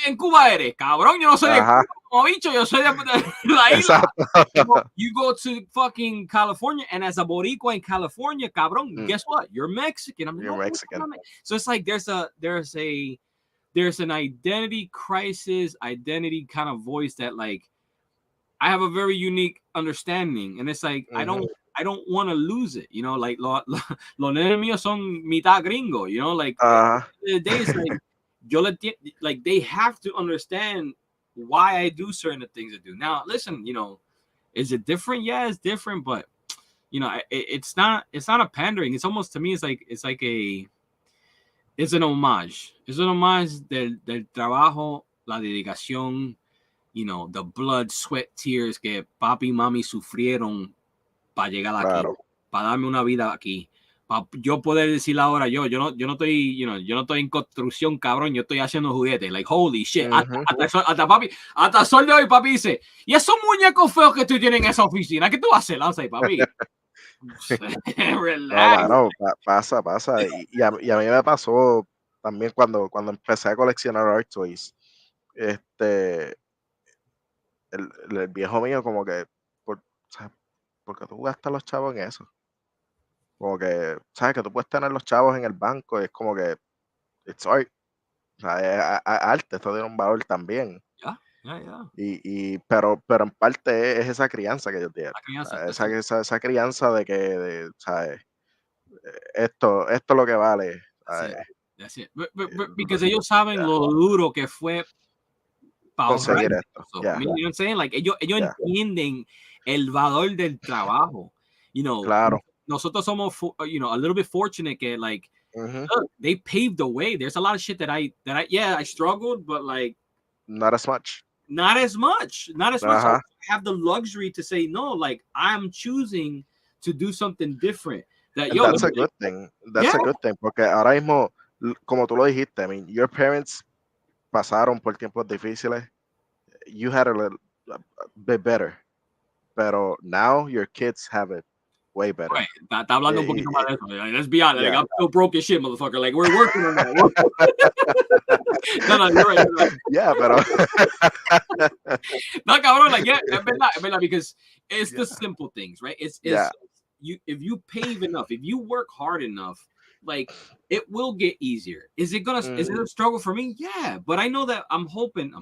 en Cuba eres? Cabrón, yo no soy de Cuba, como bicho, yo soy de la isla. You go to fucking California, and as a boricua in California, cabrón, guess what? You're Mexican. You're Mexican. So it's like there's an identity crisis, identity kind of voice that, like, I have a very unique understanding, and it's like I don't want to lose it, like los nenes míos son mitad gringo, like the days, like they have to understand why I do certain things I do. Now, listen, is it different? Yeah, it's different, but it's not a pandering. It's almost, to me, it's an homage. It's an homage del trabajo, la dedicación, the blood, sweat, tears que papi y mami sufrieron para llegar aquí, para darme una vida aquí, para yo poder decir ahora, yo no estoy, yo no estoy en construcción, cabrón, yo estoy haciendo juguetes, like, holy shit, hasta papi, hasta sol de hoy papi dice, y esos muñecos feos que tú tienes en esa oficina, ¿qué tú haces? Lanza y papi. Relax. No, pasa, y a mí me pasó también cuando empecé a coleccionar art toys, el viejo mío como que, porque tú gastas los chavos en eso, como que, sabes que tú puedes tener los chavos en el banco, y es como que, it's art, o sea, es arte, esto tiene un valor también. Pero en parte es esa crianza que ellos tienen, esa crianza de que, ¿sabes? Esto es lo que vale. That's it. Because ellos saben lo duro que fue para conseguir esto. You know what I'm saying? Like, ellos entienden el valor del trabajo. Claro. Nosotros somos, a little bit fortunate que, like, look, they paved the way. There's a lot of shit that I struggled, but, like, not as much. I have the luxury to say no. Like, I'm choosing to do something different. That's a good thing. That's a good thing, porque ahora mismo, como tú lo dijiste, I mean, your parents pasaron por tiempos difíciles. You had a bit better, pero now your kids have it way better. Right. Está hablando un poquito más de eso. Like, let's be honest. Like, I'm still broke as shit, motherfucker. Like, we're working on that. No, you're right. Yeah, pero no, cabrón. Like, es verdad, because it's the simple things, right? It's if you pave enough, if you work hard enough, like, it will get easier. Is it a struggle for me? Yeah, but I know that I'm hoping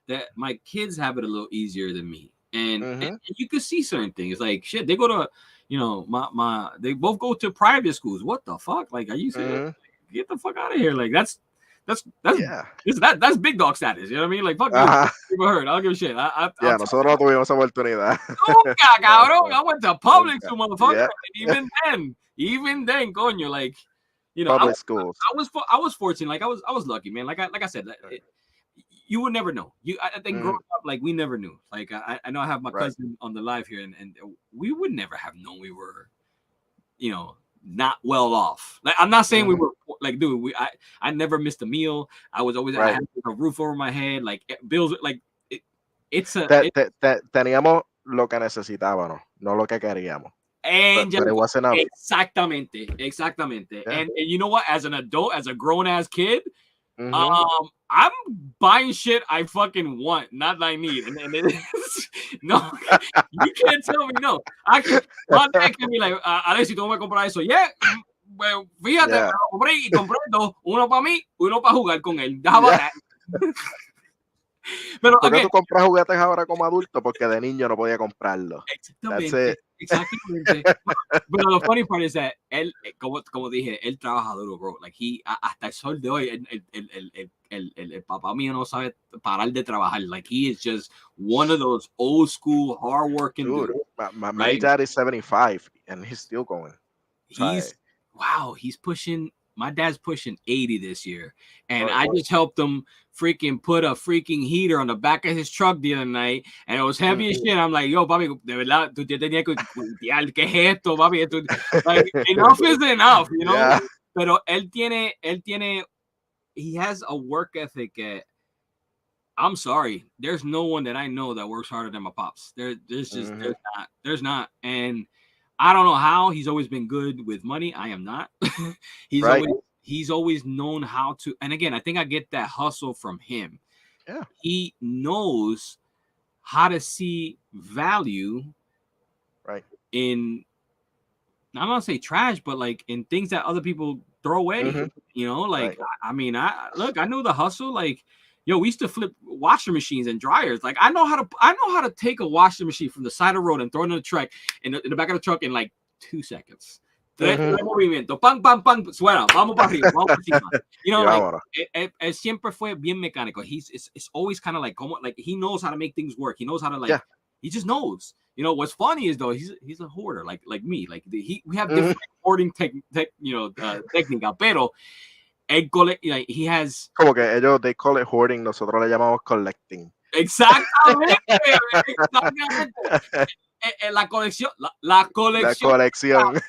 that my kids have it a little easier than me, and you can see certain things. Like, shit, they go to, they both go to private schools. What the fuck? Like, are you serious? Get the fuck out of here! Like, that's big dog status. You know what I mean? Like, fuck you. People heard. I don't give a shit. Nosotros no tuvimos esa oportunidad. Nunca, cabrón. I went to public school, motherfucker. Even then, coño, like, public schools. I was fortunate. Like, I was lucky, man. Like I said, you would never know. I think growing up, like, we never knew. Like, I know I have my cousin on the live here, and we would never have known we were, not well off. Like, I'm not saying we were Like, dude, I never missed a meal. I was always I had a roof over my head. Like bills, like teníamos lo que necesitábamos, no lo que queríamos. And but it was enough. Exactamente. Yeah. And you know what? As an adult, as a grown ass kid, I'm buying shit I fucking want, not that I need. And no, you can't tell me no. My dad can be like, Alexi, tú me compras eso. Yeah. Well, fíjate, me lo compré y compré dos, uno para mí, uno para jugar con él. Pero ¿por qué tú compras juguetes ahora como adulto? Porque de niño no podía comprarlo. Exactamente. Pero lo funny part is that él, como dije, él trabaja duro, bro. Like hasta el sol de hoy, el papá mío no sabe parar de trabajar. Like he is just one of those old school hard working dudes. My dad is 75 and he's still going. He's pushing. My dad's pushing 80 this year, and I just helped him freaking put a freaking heater on the back of his truck the other night, and it was heavy as shit. I'm like, yo, papi, de verdad, tú tenías que ¿qué es esto, papi? Like, enough is enough, you know? Yeah. Pero él tiene, he has a work ethic. I'm sorry, there's no one that I know that works harder than my pops. There's not, and I don't know how. He's always been good with money. I am not. He's always known how to. And again, I think I get that hustle from him. Yeah. He knows how to see value in, I'm not gonna say trash, but like in things that other people throw away. You know, like I mean, I knew the hustle. Like, yo, we used to flip washing machines and dryers. Like, I know how to take a washing machine from the side of the road and throw it in the truck in the back of the truck in like 2 seconds. Movimiento, pam, pam, pam, suena, vamos para arriba, vamos para encima. You know, like, él siempre fue bien mecánico. It's always kind of like he knows how to make things work. He knows how to he just knows. You know, what's funny is though, he's a hoarder like me. Like we have different hoarding técnica, pero he has. Como que ellos, they call it hoarding, nosotros le llamamos collecting. Exactamente. La colección. La colección.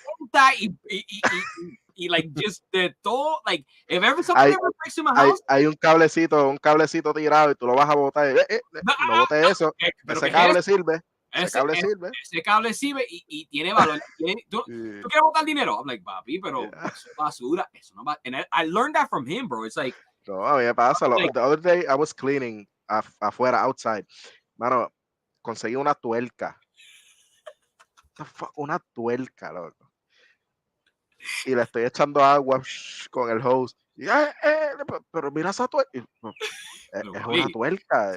Y like just de todo, like if ever something ever breaks in my house, hay un cablecito tirado y tú lo vas a botar. No botes eso. Ese cable sirve. Ese cable sirve y tiene valor. ¿Tú quieres botar dinero? I'm like, papi, pero basura, eso no va. And I learned that from him, bro. It's like, no, a mí me pasa. The other day I was cleaning afuera, outside. Mano, conseguí una tuerca. Una tuerca, loco. Y le estoy echando agua con el hose. Pero mira esa tuerca. Es una tuerca.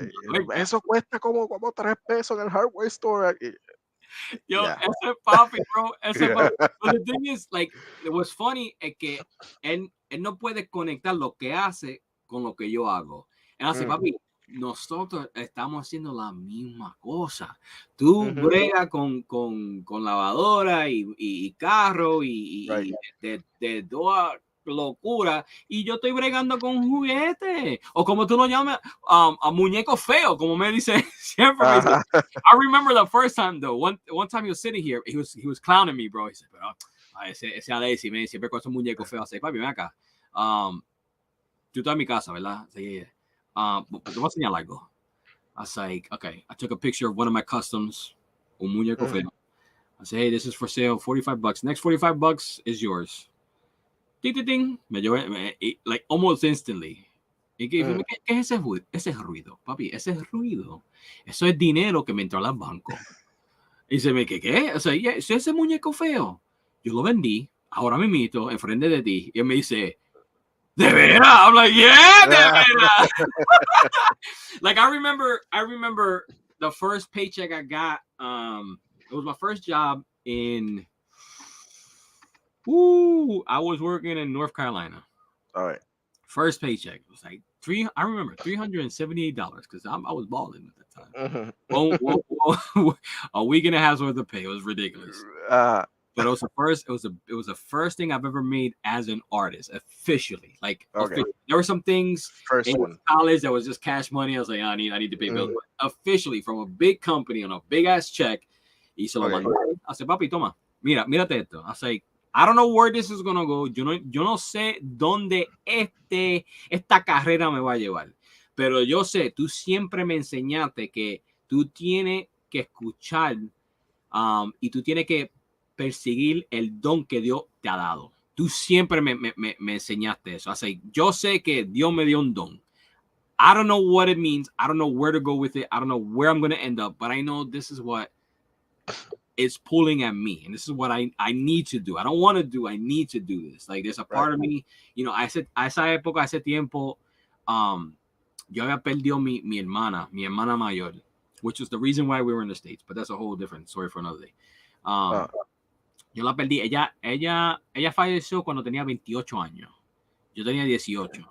Eso cuesta como $3 en el hardware store. Yo, ese papi, bro. Papi. But the thing is, like, it was funny es que él no puede conectar lo que hace con lo que yo hago. Él hace, papi, nosotros estamos haciendo la misma cosa. Tú bregas con lavadora y carro y de toda locura, y yo estoy bregando con juguetes, o como tú lo llamas, a muñeco feo, como me dice siempre. I remember the first time though, one time he was sitting here, he was clowning me, bro. He said, pero ese Alexi, man, siempre con esos muñecos feos. Así, papi, ven acá. Tú estás en mi casa, ¿verdad? Sí. Te voy a enseñar algo. I was like, okay, I took a picture of one of my customs, un muñeco feo. I said, hey, this is for sale, $45. Next $45 is yours. Ding, ding, ding. Me llevé, like almost instantly. ¿Y qué es ese ruido? Ese ruido, papi, ese ruido. Eso es dinero que me entró al banco. Y se me ¿qué? O sea, ese muñeco feo, yo lo vendí, ahora me mito enfrente de ti. Y él me dice, ¿de veras? I'm like, yeah, de veras. Like, I remember the first paycheck I got. It was my first job in. I was working in North Carolina. All right. First paycheck. It was like $378 because I was balling at that time. A week and a half's worth of pay. It was ridiculous. But it was the first thing I've ever made as an artist officially. Like, officially. There were some things in college that was just cash money. I was like, I need to pay bills. Officially, from a big company on a big ass check. Y se lo mandó. I said, papi, toma, mírate esto. I was like, I don't know where this is gonna go. Yo no sé dónde esta carrera me va a llevar. Pero yo sé, tú siempre me enseñaste que tú tienes que escuchar y tú tienes que perseguir el don que Dios te ha dado. Tú siempre me enseñaste eso. Así, yo sé que Dios me dio un don. I don't know what it means. I don't know where to go with it. I don't know where I'm going to end up. But I know this is what is pulling at me. And this is what I need to do. I don't want to do. I need to do this. Like, there's a part of me, you know, a esa época, a ese tiempo, yo había perdido mi hermana mayor, which was the reason why we were in the States. But that's a whole different story for another day. Yo la perdí. Ella falleció cuando tenía 28 años. Yo tenía 18.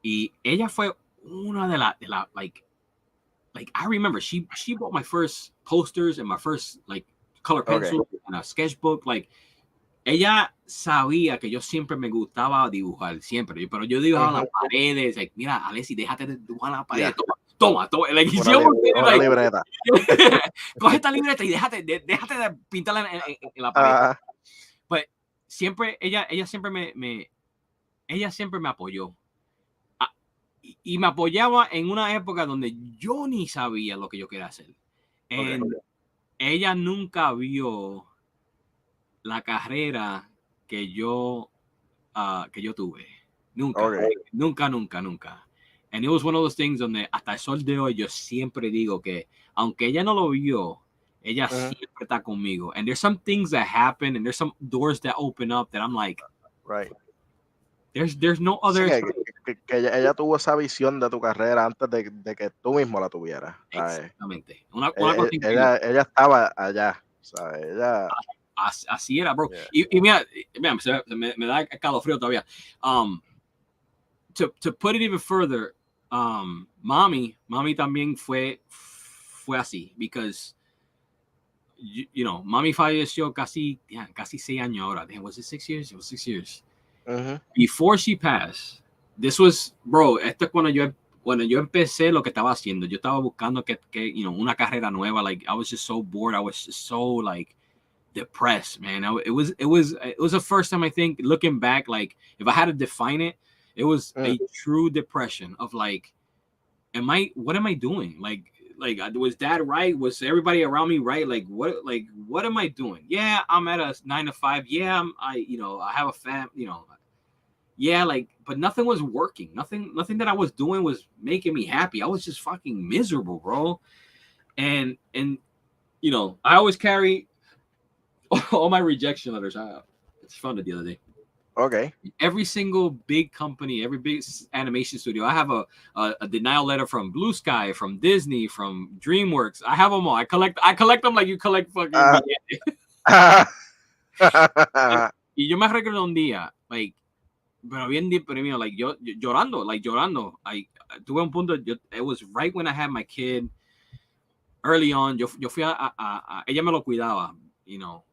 Y ella fue una de la like I remember she bought my first posters and my first like color pencil and a sketchbook. Like, ella sabía que yo siempre me gustaba dibujar, siempre. Pero yo dibujaba las paredes. Like, mira, Alessi, déjate de dibujar las paredes. Toma. Like, una libreta. Coge esta libreta y déjate de pintarla en la pared. But siempre, ella siempre me apoyó. Y me apoyaba en una época donde yo ni sabía lo que yo quería hacer. Ella nunca vio la carrera que yo tuve. Nunca. And it was one of those things donde hasta el sol de hoy yo siempre digo que aunque ella no lo vio, ella siempre está conmigo. And there's some things that happen and there's some doors that open up that I'm like, right. There's no other. Sí, que ella tuvo esa visión de tu carrera antes de que tú mismo la tuvieras. Exactamente. Ella estaba allá. ¿Sabes? Ella... Así era, bro. Yeah. Y mira, me da calofrío todavía. To put it even further, Mami también fue así, because you know, Mami falleció casi 6 años ahora. Damn, was it 6 years? It was 6 years. Before she passed, this was, bro, esto es cuando yo empecé lo que estaba haciendo. Yo estaba buscando que you know, una carrera nueva. Like, I was just so bored. I was just so like depressed, man. It was the first time, I think, looking back, like, if I had to define it, it was a true depression of like, what am I doing? Like, was Dad right? Was everybody around me right? Like, what am I doing? Yeah, I'm at a 9 to 5. Yeah, I have a fam, you know. Yeah, like, but nothing was working. Nothing that I was doing was making me happy. I was just fucking miserable, bro. And you know, I always carry all my rejection letters. It's fun the other day. Okay. Every single big company, every big animation studio, I have a denial letter from Blue Sky, from Disney, from DreamWorks. I have them all. I collect them like you collect fucking. Y yo me recuerdo un día, like, pero bien deprimido, like, yo llorando. Tuve un punto, it was right when I had my kid, early on. Yo fui ella me lo cuidaba, you know,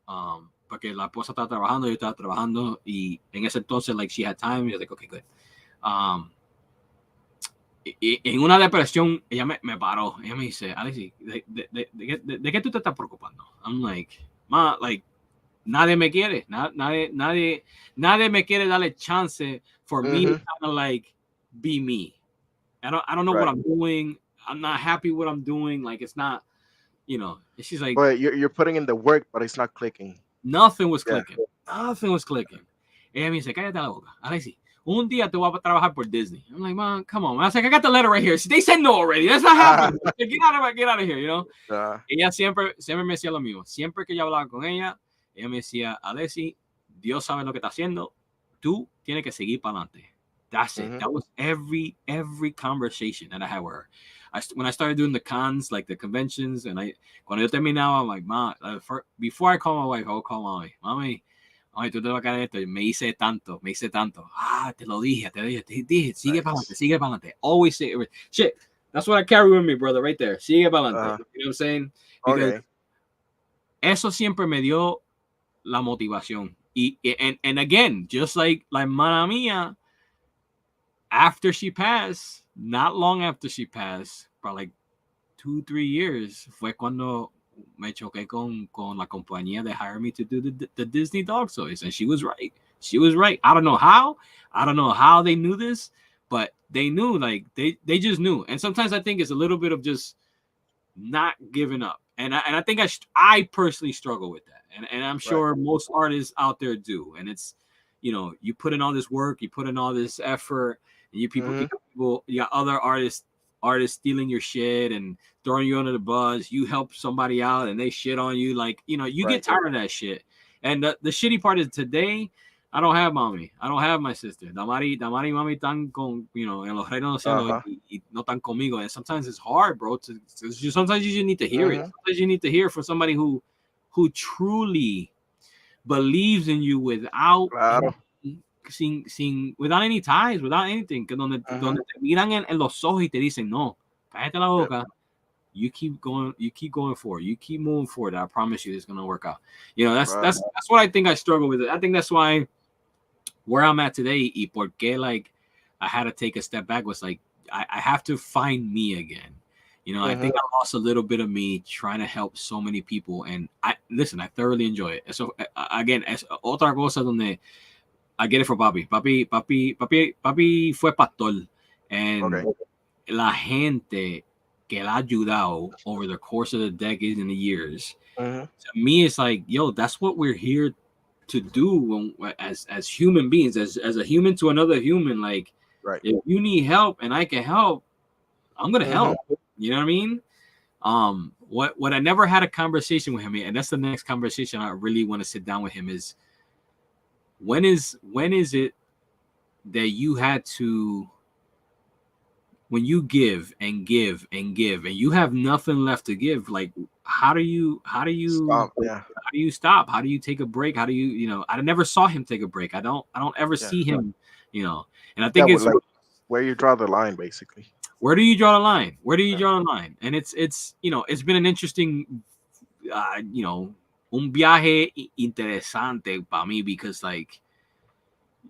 porque la esposa estaba trabajando, yo estaba trabajando, y en ese entonces, like, she had time, y yo like, okay, good. Y en una depresión, ella me paró, ella me dice, Alexi, ¿de qué tú te estás preocupando? I'm like, ma, like, nadie me quiere, nadie me quiere darle chance for me to kind of like be me. I don't know what I'm doing. I'm not happy what I'm doing. Like, it's not, you know. She's like, well, you're putting in the work, but it's not clicking. Nothing was clicking. Nothing was clicking. Ella me dice, cállate la boca. Alexi, un día te voy a trabajar por Disney. I'm like, man, come on. Man. I was like, I got the letter right here. They said no already. That's not happening. Get out of here, you know. Ella siempre me decía lo mismo. Siempre que yo hablaba con ella me decía, Alexi, Dios sabe lo que está haciendo. Tú tienes que seguir para adelante. That's it. That was every conversation that I had with her. When I started doing the cons, like the conventions, and cuando yo terminaba, I'm like, ma, before I call my wife, I would call Mami. Mami, tú te vas a caer esto. Me hice tanto. Te lo dije. Sigue para adelante. Always say it. Shit, that's what I carry with me, brother, right there. Sigue para adelante. You know what I'm saying? Because eso siempre me dio la motivación. And again, just like la hermana mía, after she passed, not long after she passed, probably like 2-3 years, fue cuando me choqué con la compañía that hired me to do the Disney dog toys, and she was right. She was right. I don't know how they knew this, but they knew. Like they just knew. And sometimes I think it's a little bit of just not giving up. And I think I personally struggle with that. And I'm sure most artists out there do. And it's, you put in all this work, you put in all this effort, and you got other artists stealing your shit and throwing you under the bus. You help somebody out and they shit on you. Like, you get tired of that shit. And the shitty part is today, I don't have mommy. I don't have my sister. Damari y mami están con, en los reinos de los cielos y no están conmigo. And sometimes it's hard, bro. Sometimes you just need to hear it. Sometimes you need to hear from somebody who truly believes in you without without any ties, without anything. Que donde te miran en los ojos y te dicen, no, cállate la boca. You keep going forward. You keep moving forward. I promise you it's gonna work out. That's what I think I struggle with. I think that's why where I'm at today, y por qué, like, I had to take a step back was like I have to find me again. I think I lost a little bit of me trying to help so many people. And I thoroughly enjoy it. So again, es otra cosa donde I get it for Papi. Papi fue pastor. And la gente que la ha ayudado over the course of the decades and the years. To me, it's like, yo, that's what we're here to do as human beings, as a human to another human. Like, if you need help and I can help, I'm gonna help. You know what I mean? What I never had a conversation with him, and that's the next conversation I really want to sit down with him, is when is it that you had to, when you give and give and give and you have nothing left to give, like how do you stop? How do you stop? How do you take a break? How do you, I never saw him take a break. I don't ever see him, and I think it's like where you draw the line, basically. Where do you draw the line? Where do you draw the line? And it's it's been an interesting, un viaje interesante para mí, because like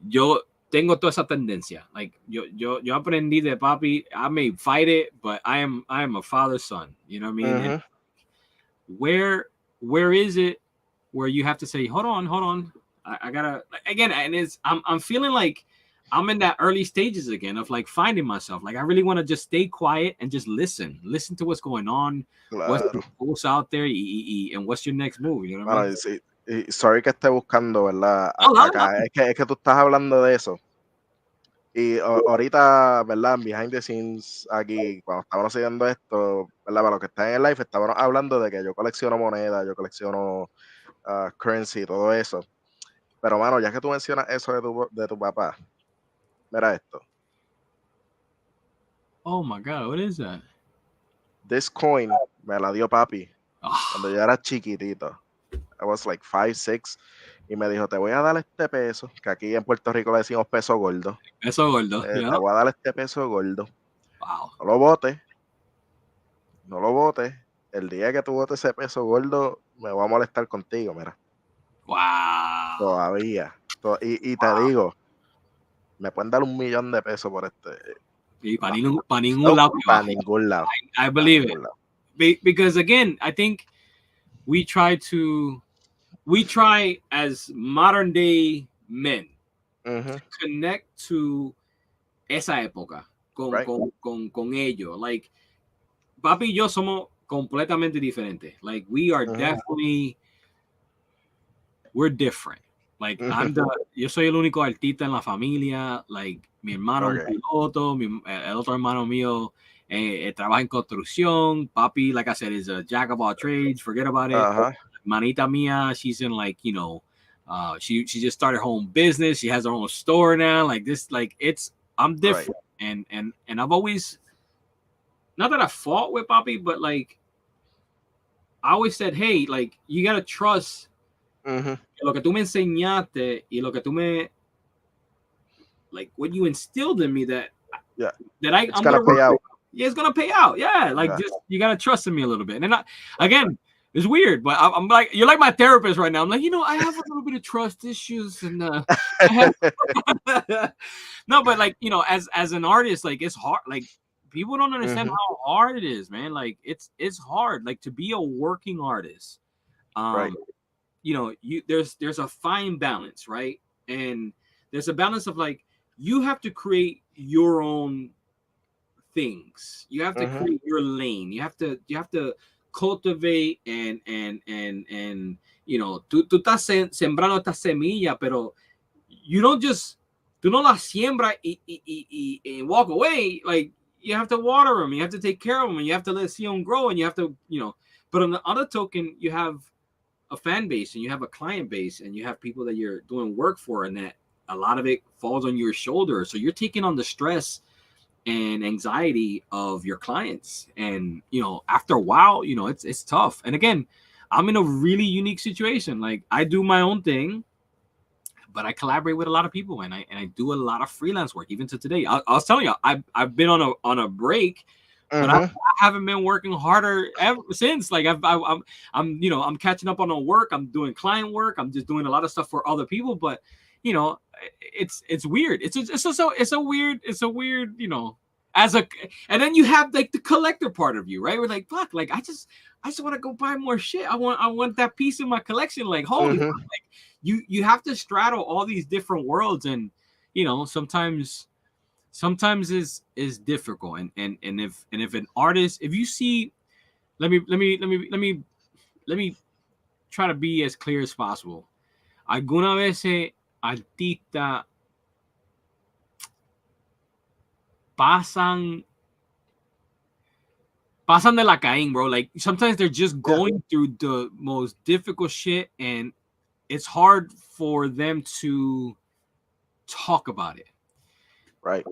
yo tengo toda esa tendencia. Like yo aprendí de Papi. I may fight it, but I am a father's son. You know what I mean? And where is it where you have to say, hold on, I gotta, again, and I'm feeling like I'm in that early stages again of like finding myself. Like I really want to just stay quiet and just listen to what's going on, what's out there, and what's your next move. You know what I mean? Sí. Sorry que esté buscando, ¿verdad? Acá. Es que tú estás hablando de eso. Y ahorita, ¿verdad? Behind the scenes, aquí, cuando estábamos siguiendo esto, ¿verdad? Para los que están en el live, estábamos hablando de que yo colecciono monedas, yo colecciono currency, todo eso. Pero, mano, ya que tú mencionas eso de tu papá, mira esto. Oh my God, what is that? This coin me la dio Papi cuando yo era chiquitito. I was like 5, 6. Y me dijo, te voy a dar este peso, que aquí en Puerto Rico le decimos peso gordo. Peso gordo, Te voy a dar este peso gordo. Wow. No lo botes. El día que tú botes ese peso gordo, me voy a molestar contigo, mira. Wow. Todavía. Y te digo, me pueden dar $1 millón de pesos por este. Y para ningún lado. Para ningún lado. I believe it. Because again, I think we try as modern day men to connect to esa época con ellos. Like Papi y yo somos completamente diferentes. Like we are definitely, we're different. Like yo soy el único artista en la familia. Like mi hermano es un piloto, el otro hermano mío trabaja en construcción. Papi, like I said, is a jack of all trades. Forget about it. Manita mia, she's in like, she just started her own business. She has her own store now. Like this, like I'm different. And I've always, not that I fought with Papi, but like I always said, hey, like you gotta trust lo que tú me enseñaste y lo que tú me, like what you instilled in me that I'm gonna pay out. Yeah, it's gonna pay out. Yeah, like just you gotta trust in me a little bit. And again, it's weird, but I'm like, you're like my therapist right now. I'm like, I have a little bit of trust issues, and no, but like as an artist, like it's hard. Like people don't understand how hard it is, man. Like it's hard, like to be a working artist. Right. You know, there's a fine balance, right? And there's a balance of like you have to create your own things. You have to create your lane. You have to cultivate and you know, tú estás sembrando esta semilla, pero you don't just tú no la siembra y walk away. Like you have to water them, you have to take care of them, and you have to let see them grow, and you have to, you know. But on the other token, you have a fan base and you have a client base and you have people that you're doing work for, and that a lot of it falls on your shoulders. So you're taking on the stress and anxiety of your clients. And, you know, after a while, you know, it's tough. And again, I'm in a really unique situation. Like I do my own thing, but I collaborate with a lot of people, and I do a lot of freelance work even to today. I was telling you, I've been on a break, but I haven't been working harder ever since. Like I'm you know, I'm catching up on the work. I'm doing client work. I'm just doing a lot of stuff for other people. But you know, it's weird. It's a weird, you know, and then you have like the collector part of you, right? We're like, fuck, like I just want to go buy more shit. I want that piece in my collection. Like holy fuck, like you have to straddle all these different worlds, and you know, sometimes is difficult. And if an artist, if you see, let me try to be as clear as possible. Alguna veces artistas pasan de la Caín, bro. Like sometimes they're just going through the most difficult shit, and it's hard for them to talk about it. Right.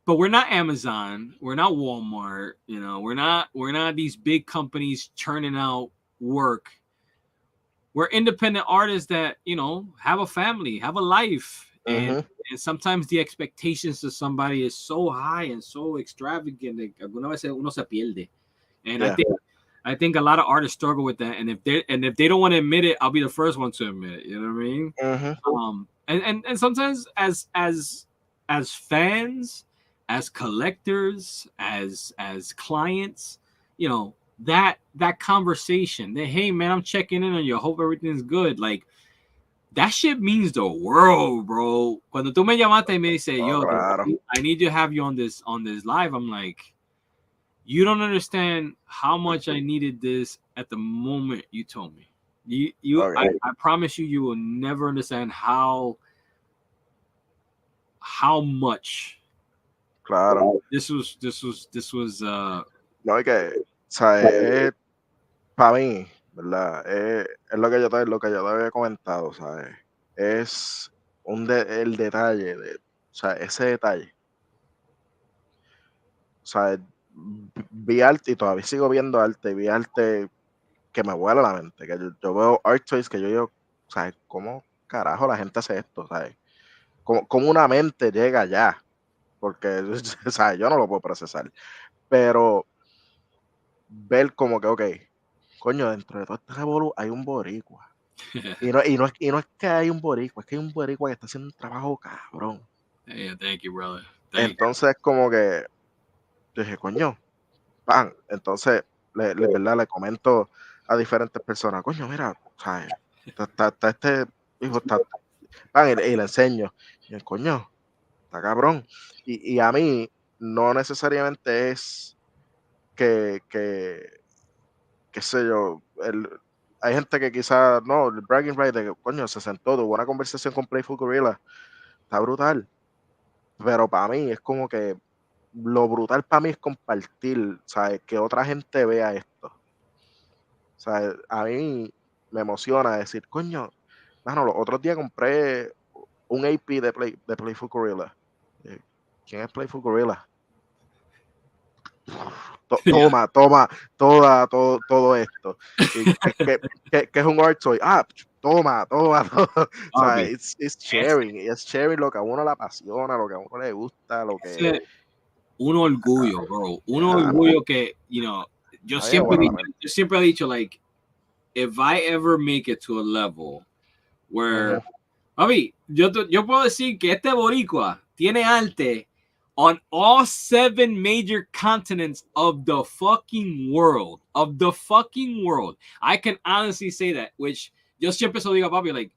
But we're not Amazon, we're not Walmart, you know, we're not these big companies churning out work. We're independent artists that, you know, have a family, have a life, and sometimes the expectations of somebody is so high and so extravagant that alguna vez uno se pierde. And I think a lot of artists struggle with that. And if they don't want to admit it, I'll be the first one to admit it. You know what I mean? And sometimes as fans, as collectors, as clients, you know, that conversation, that hey man, I'm checking in on you, hope everything's good, like that shit means the world, bro. Cuando tú me llamaste y me dice, yo, claro, I need to have you on this live, I'm like, you don't understand how much I needed this at the moment you told me. I promise you will never understand how much. Claro. This was no, es que, ¿sabes? Para mí, ¿verdad? Es lo que yo te había comentado, ¿sabes? Es el detalle de, o sea, ese detalle. O sea, vi arte y todavía sigo viendo arte, vi arte que me vuela la mente, que yo veo art choice que yo digo, ¿sabes? ¿Cómo carajo la gente hace esto? ¿Sabes? ¿Cómo una mente llega allá? Porque, ¿sabes? Yo no lo puedo procesar. Pero ver como que, ok, coño, dentro de todo este revolú hay un boricua. y no es que hay un boricua, es que hay un boricua que está haciendo un trabajo cabrón. Yeah, thank you, brother. Entonces, como que yo dije, coño, pan. Entonces, ¿verdad? Le comento a diferentes personas, coño, mira, ¿sabes? Está este hijo, pan, y le enseño. Y yo, coño, está cabrón. Y a mí, no necesariamente es que qué sé yo, hay gente que quizás, no, el bragging right de que, coño, se sentó, tuvo una conversación con Playful Gorilla, está brutal, pero para mí es como que lo brutal para mí es compartir, ¿sabes? Que otra gente vea esto, ¿sabes? A mí me emociona decir, coño, bueno, los otros días compré un AP de Playful Gorilla. ¿Quién es Playful Gorilla? Toma, todo esto. Que es un art toy. Toma. O sea, it's sharing. Es sharing lo que a uno le apasiona, lo que a uno le gusta, lo que... Un orgullo, bro. Un orgullo que, you know, yo siempre he dicho, like, if I ever make it to a level where, yo puedo decir que este boricua tiene arte on all 7 major continents of the fucking world. I can honestly say that, which yo siempre se lo digo a papi, like,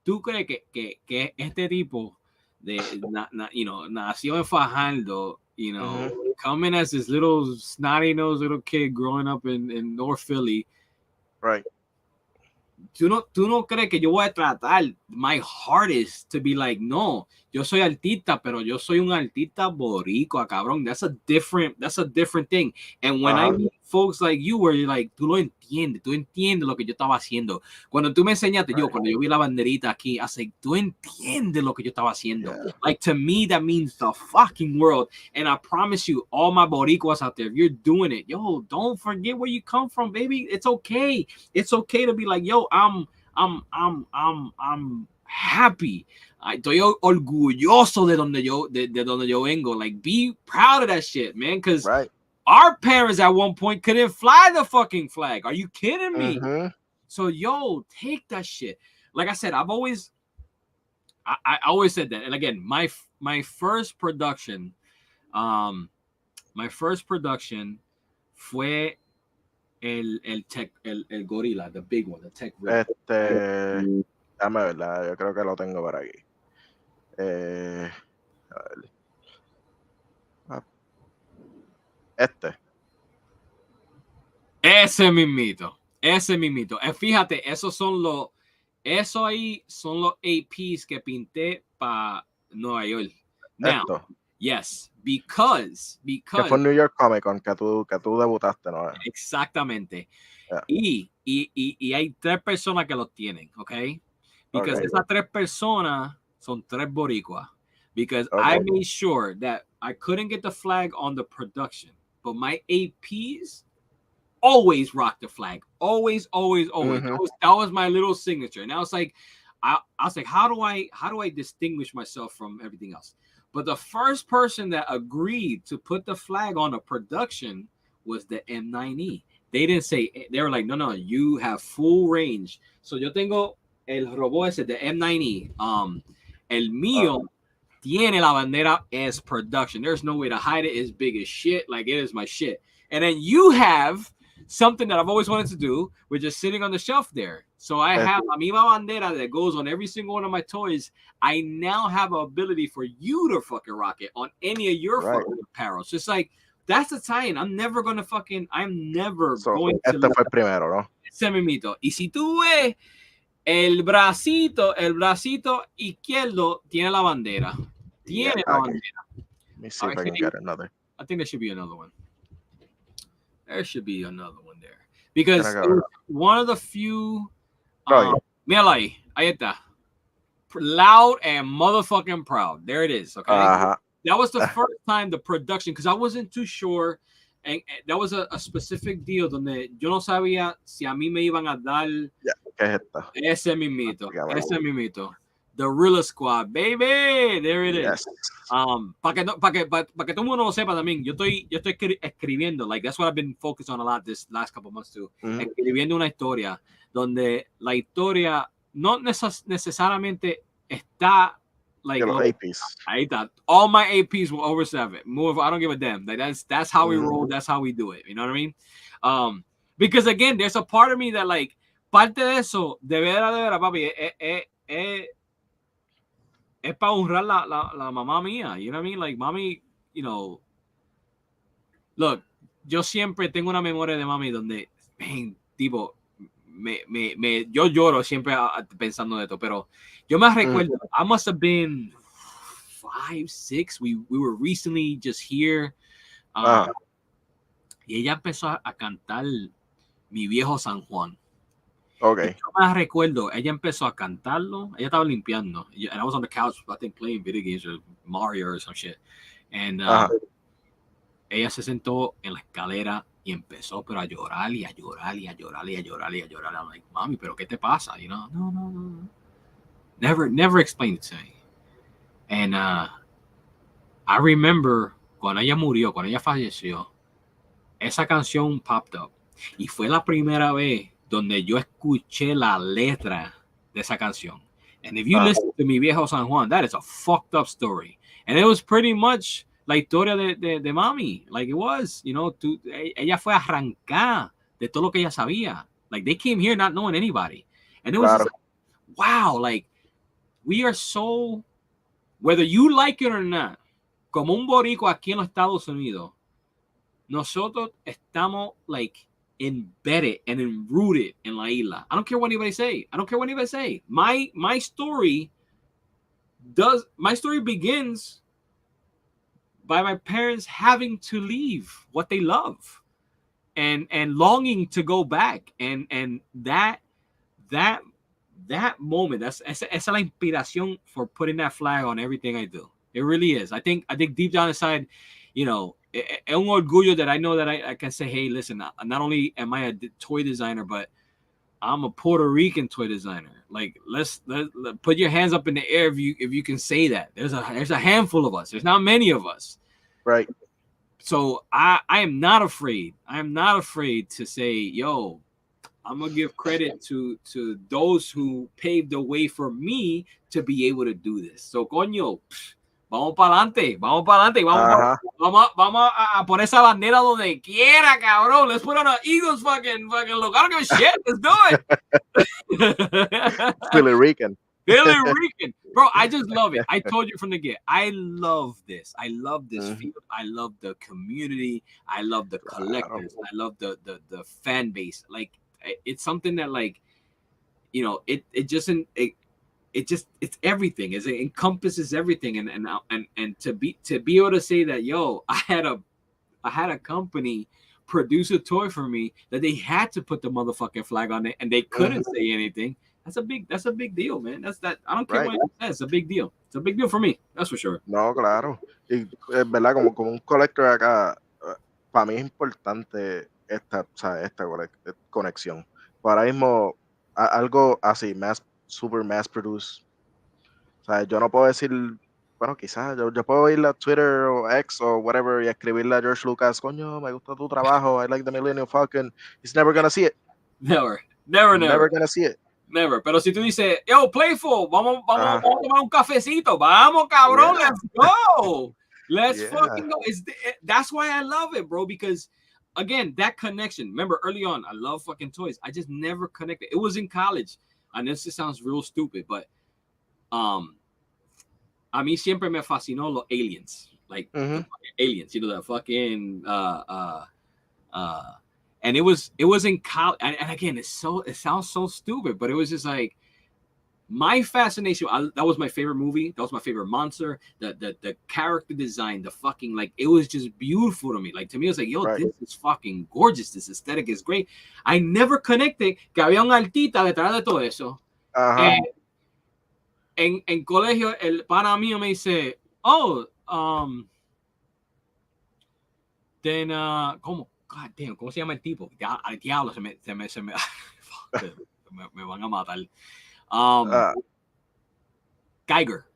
¿tú crees que este tipo nació en Fajardo, coming as this little snotty-nosed little kid growing up in North Philly, right? tú no crees que yo voy a tratar my hardest to be like, no, yo soy artista, pero yo soy un artista boricua, cabrón. That's a different thing. And when I meet folks like you, where you're like, tú entiendes lo que yo estaba haciendo. Cuando tú me enseñaste, cuando yo vi la banderita aquí, I said, tú entiendes lo que yo estaba haciendo. Yeah. Like, to me, that means the fucking world. And I promise you, all my boricuas out there, if you're doing it, yo, don't forget where you come from, baby. It's okay. It's okay to be like, yo, I'm happy. Estoy orgulloso de donde yo vengo. Like, be proud of that shit, man. Because our parents at one point couldn't fly the fucking flag. Are you kidding me? So, yo, take that shit. Like I said, I always said that. And again, my first production, fue el gorila, the big one, the tech. Dame verla, yo creo que lo tengo por aquí. A ver. Ese mismito. Fíjate, eso ahí son los APs que pinté para Nueva York. Now, yes, because que fue New York Comic Con que tú debutaste, ¿no? Exactamente. Yeah. Y hay 3 personas que los tienen, ¿ok? Because esas 3 personas son 3 boricuas. Because I made sure that I couldn't get the flag on the production, but my APs always rock the flag. Always. That was my little signature. And I was like, how do I distinguish myself from everything else? But the first person that agreed to put the flag on a production was the M9E. They didn't say, they were like, no, you have full range. So yo tengo el robot ese de M9E. El mío tiene la bandera as production. There's no way to hide it. It's big as shit. Like, it is my shit. And then you have something that I've always wanted to do, which is sitting on the shelf there. So I have a misma bandera that goes on every single one of my toys. I now have an ability for you to fucking rock it on any of your fucking apparel. So it's like, that's the tie-in. I'm never going to fue el primero, ¿no? Ese mismito. Y si tú ves, el bracito izquierdo tiene la bandera. Tiene la bandera. Let me see if I can get another. I think there should be another one. There should be another one there. Because it was one of the few... mírala ahí. Ahí está. Loud and motherfucking proud. There it is, okay? That was the first time the production, because I wasn't too sure, and that was a specific deal donde yo no sabía si a mí me iban a dar ese mismito. The Gorilla Squad, baby, there it is. Yes. Para que todo el mundo lo sepa también, yo estoy escribiendo, like that's what I've been focused on a lot this last couple of months too. Escribiendo una historia donde la historia no necesariamente está like APs. Ahí está. All my APs were over 7. Move. I don't give a damn. Like that's how we roll. That's how we do it. You know what I mean? Because again, there's a part of me that like parte de eso de vera, papi, es para honrar la mamá mía. You know what I mean? Like mami, you know. Look, yo siempre tengo una memoria de mami donde, man, tipo, yo lloro siempre pensando de esto, pero yo me recuerdo, I must have been 5, 6. We were recently just here. Y ella empezó a cantar Mi Viejo San Juan. Okay. Yo me recuerdo, ella empezó a cantarlo. Ella estaba limpiando. And I was on the couch, I think, playing video games or Mario or some shit. And ella se sentó en la escalera y empezó pero a llorar. I'm like, mami, pero ¿qué te pasa? You know, no. Never explained it to me. And I remember cuando ella falleció, esa canción popped up. Y fue la primera vez donde yo escuché la letra de esa canción. And if you listen to Mi Viejo San Juan, that is a fucked up story. And it was pretty much la historia de mami, like it was, you know, ella fue arrancada de todo lo que ella sabía. Like they came here not knowing anybody. And it was just like, wow, like we are so, whether you like it or not, como un boricua aquí en los Estados Unidos, nosotros estamos like embedded and enrooted in la isla. I don't care what anybody say. I don't care what anybody say. My story begins by my parents having to leave what they love and longing to go back. And that moment, esa la inspiración for putting that flag on everything I do. It really is. I think deep down inside, you know, es un orgullo that I know that I can say, hey, listen, not only am I a toy designer, but I'm a Puerto Rican toy designer. Like, let's put your hands up in the air if you can say that. There's a handful of us. There's not many of us. Right. So I am not afraid. I am not afraid to say, yo, I'm gonna give credit to those who paved the way for me to be able to do this. So, coño, vamos para adelante, vamos vamos a poner esa bandera donde quiera, cabrón. Let's put on an Eagles fucking look. I don't give a shit. Let's do it. Philly Rican. Bro, I just love it. I told you from the get. I love this. I love this field. I love the community. I love the collectors. I love the fan base. Like, it's something that, like, you know, it's everything. It encompasses everything. And to be able to say that, yo, I had a company produce a toy for me that they had to put the motherfucking flag on it and they couldn't say anything. That's a big deal, man. I don't care what it says. It's a big deal. It's a big deal for me. That's for sure. No, claro. Y es verdad, como un collector acá, para mí es importante esta conexión. Ahora mismo, algo así, super mass produce. O sea, yo no puedo decir, bueno, quizás yo puedo ir a Twitter o X o whatever y escribirle a George Lucas, coño, me gusta tu trabajo, I like the Millennium Falcon. He's never gonna see it. Never gonna see it. Never. Pero si tú dices, yo, Playful, vamos a tomar un cafecito. Vamos, cabrón, let's go. Let's fucking go. That's why I love it, bro, because, again, that connection. Remember, early on, I love fucking toys. I just never connected. It was in college. And this sounds real stupid, but a mí siempre me fascinó los aliens. Like, aliens, you know, the fucking... and it was in college, and again, it sounds so stupid, but it was just like my fascination. That was my favorite movie. That was my favorite monster. The character design, the fucking, like, it was just beautiful to me. Like, to me, it was like, yo, this is fucking gorgeous. This aesthetic is great. I never connected que había un artista detrás de todo eso. En colegio, el pana mío me dice, oh, then, ¿cómo? God damn, ¿cómo se llama el tipo? Ya, al diablo, se me van a matar. Geiger.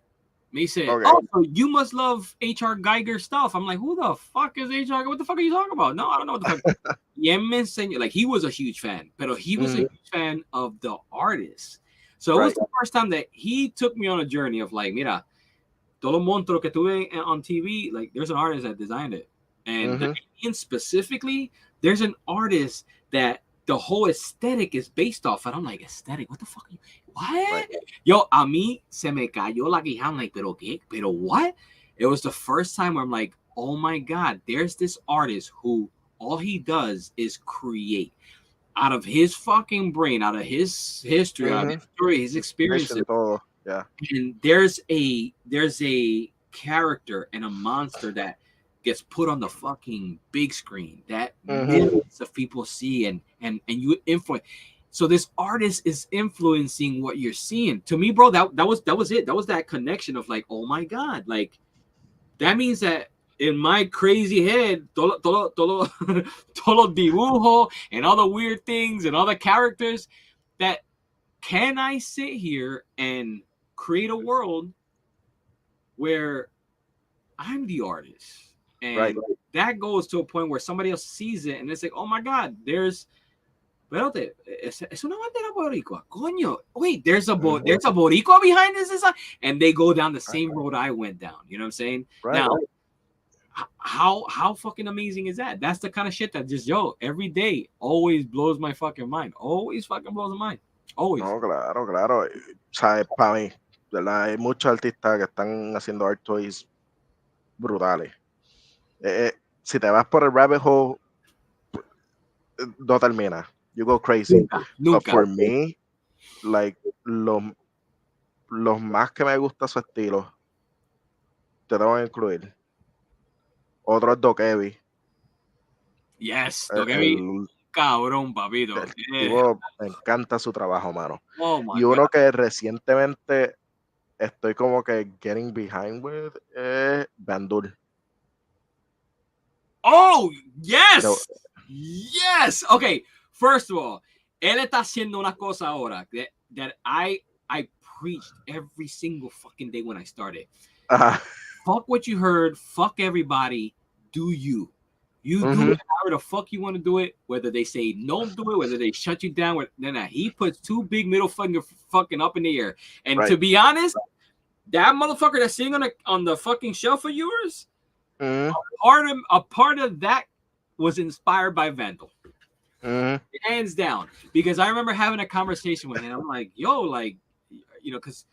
Me dice, oh, so you must love H.R. Geiger stuff. I'm like, who the fuck is H.R. What the fuck are you talking about? No, I don't know what the fuck. Y él me enseñó, like, he was a huge fan, pero he was a huge fan of the artist. So it was the first time that he took me on a journey of, like, mira, todo monstruo que tuve on TV, like, there's an artist that designed it. And the alien specifically, there's an artist that the whole aesthetic is based off. And I'm like, aesthetic? What the fuck are you? What? Right. Yo, a mí se me cayó la quijada. I'm like, pero qué? Pero what? It was the first time where I'm like, oh my God, there's this artist who all he does is create out of his fucking brain, out of his history, out of his story, his experiences. Yeah. And there's a character and a monster that gets put on the fucking big screen that millions of people see and you influence. So this artist is influencing what you're seeing. To me, bro, that was it. That was that connection of, like, oh my God, like, that means that in my crazy head, todo dibujo and all the weird things and all the characters, that can I sit here and create a world where I'm the artist? And that goes to a point where somebody else sees it and it's like, oh my God, there's, espérate, es una bandera boricua. Coño, wait, there's a boricua behind this design, and they go down the same road I went down. You know what I'm saying? Now, how fucking amazing is that? That's the kind of shit that just every day always blows my fucking mind. Always fucking blows my mind. Always. No, claro, claro. ¿Sabes? Para mí, ¿verdad? Hay muchos artistas que están haciendo art toys brutales. Si te vas por el rabbit hole, no termina. You go crazy. Nunca, But nunca. for me, like, los más que me gusta su estilo, te tengo que incluir. Otro es Dokevi. Yes, El, cabrón, papito. el tipo me encanta su trabajo, mano. Oh my Y uno God. que recientemente estoy como que getting behind with es Bandul. Oh, yes. Pero, Yes. Okay, first of all, él está haciendo una cosa ahora that I preached every single fucking day when I started. Fuck what you heard. Fuck everybody. Do you. You do it however the fuck you want to do it. Whether they say no, do it. Whether they shut you down. Nah. He puts two big middle finger fucking up in the air. And to be honest, that motherfucker that's sitting on the fucking shelf of yours, a part of that was inspired by Vandal. Hands down. Because I remember having a conversation with him. I'm like, yo, like, you know, because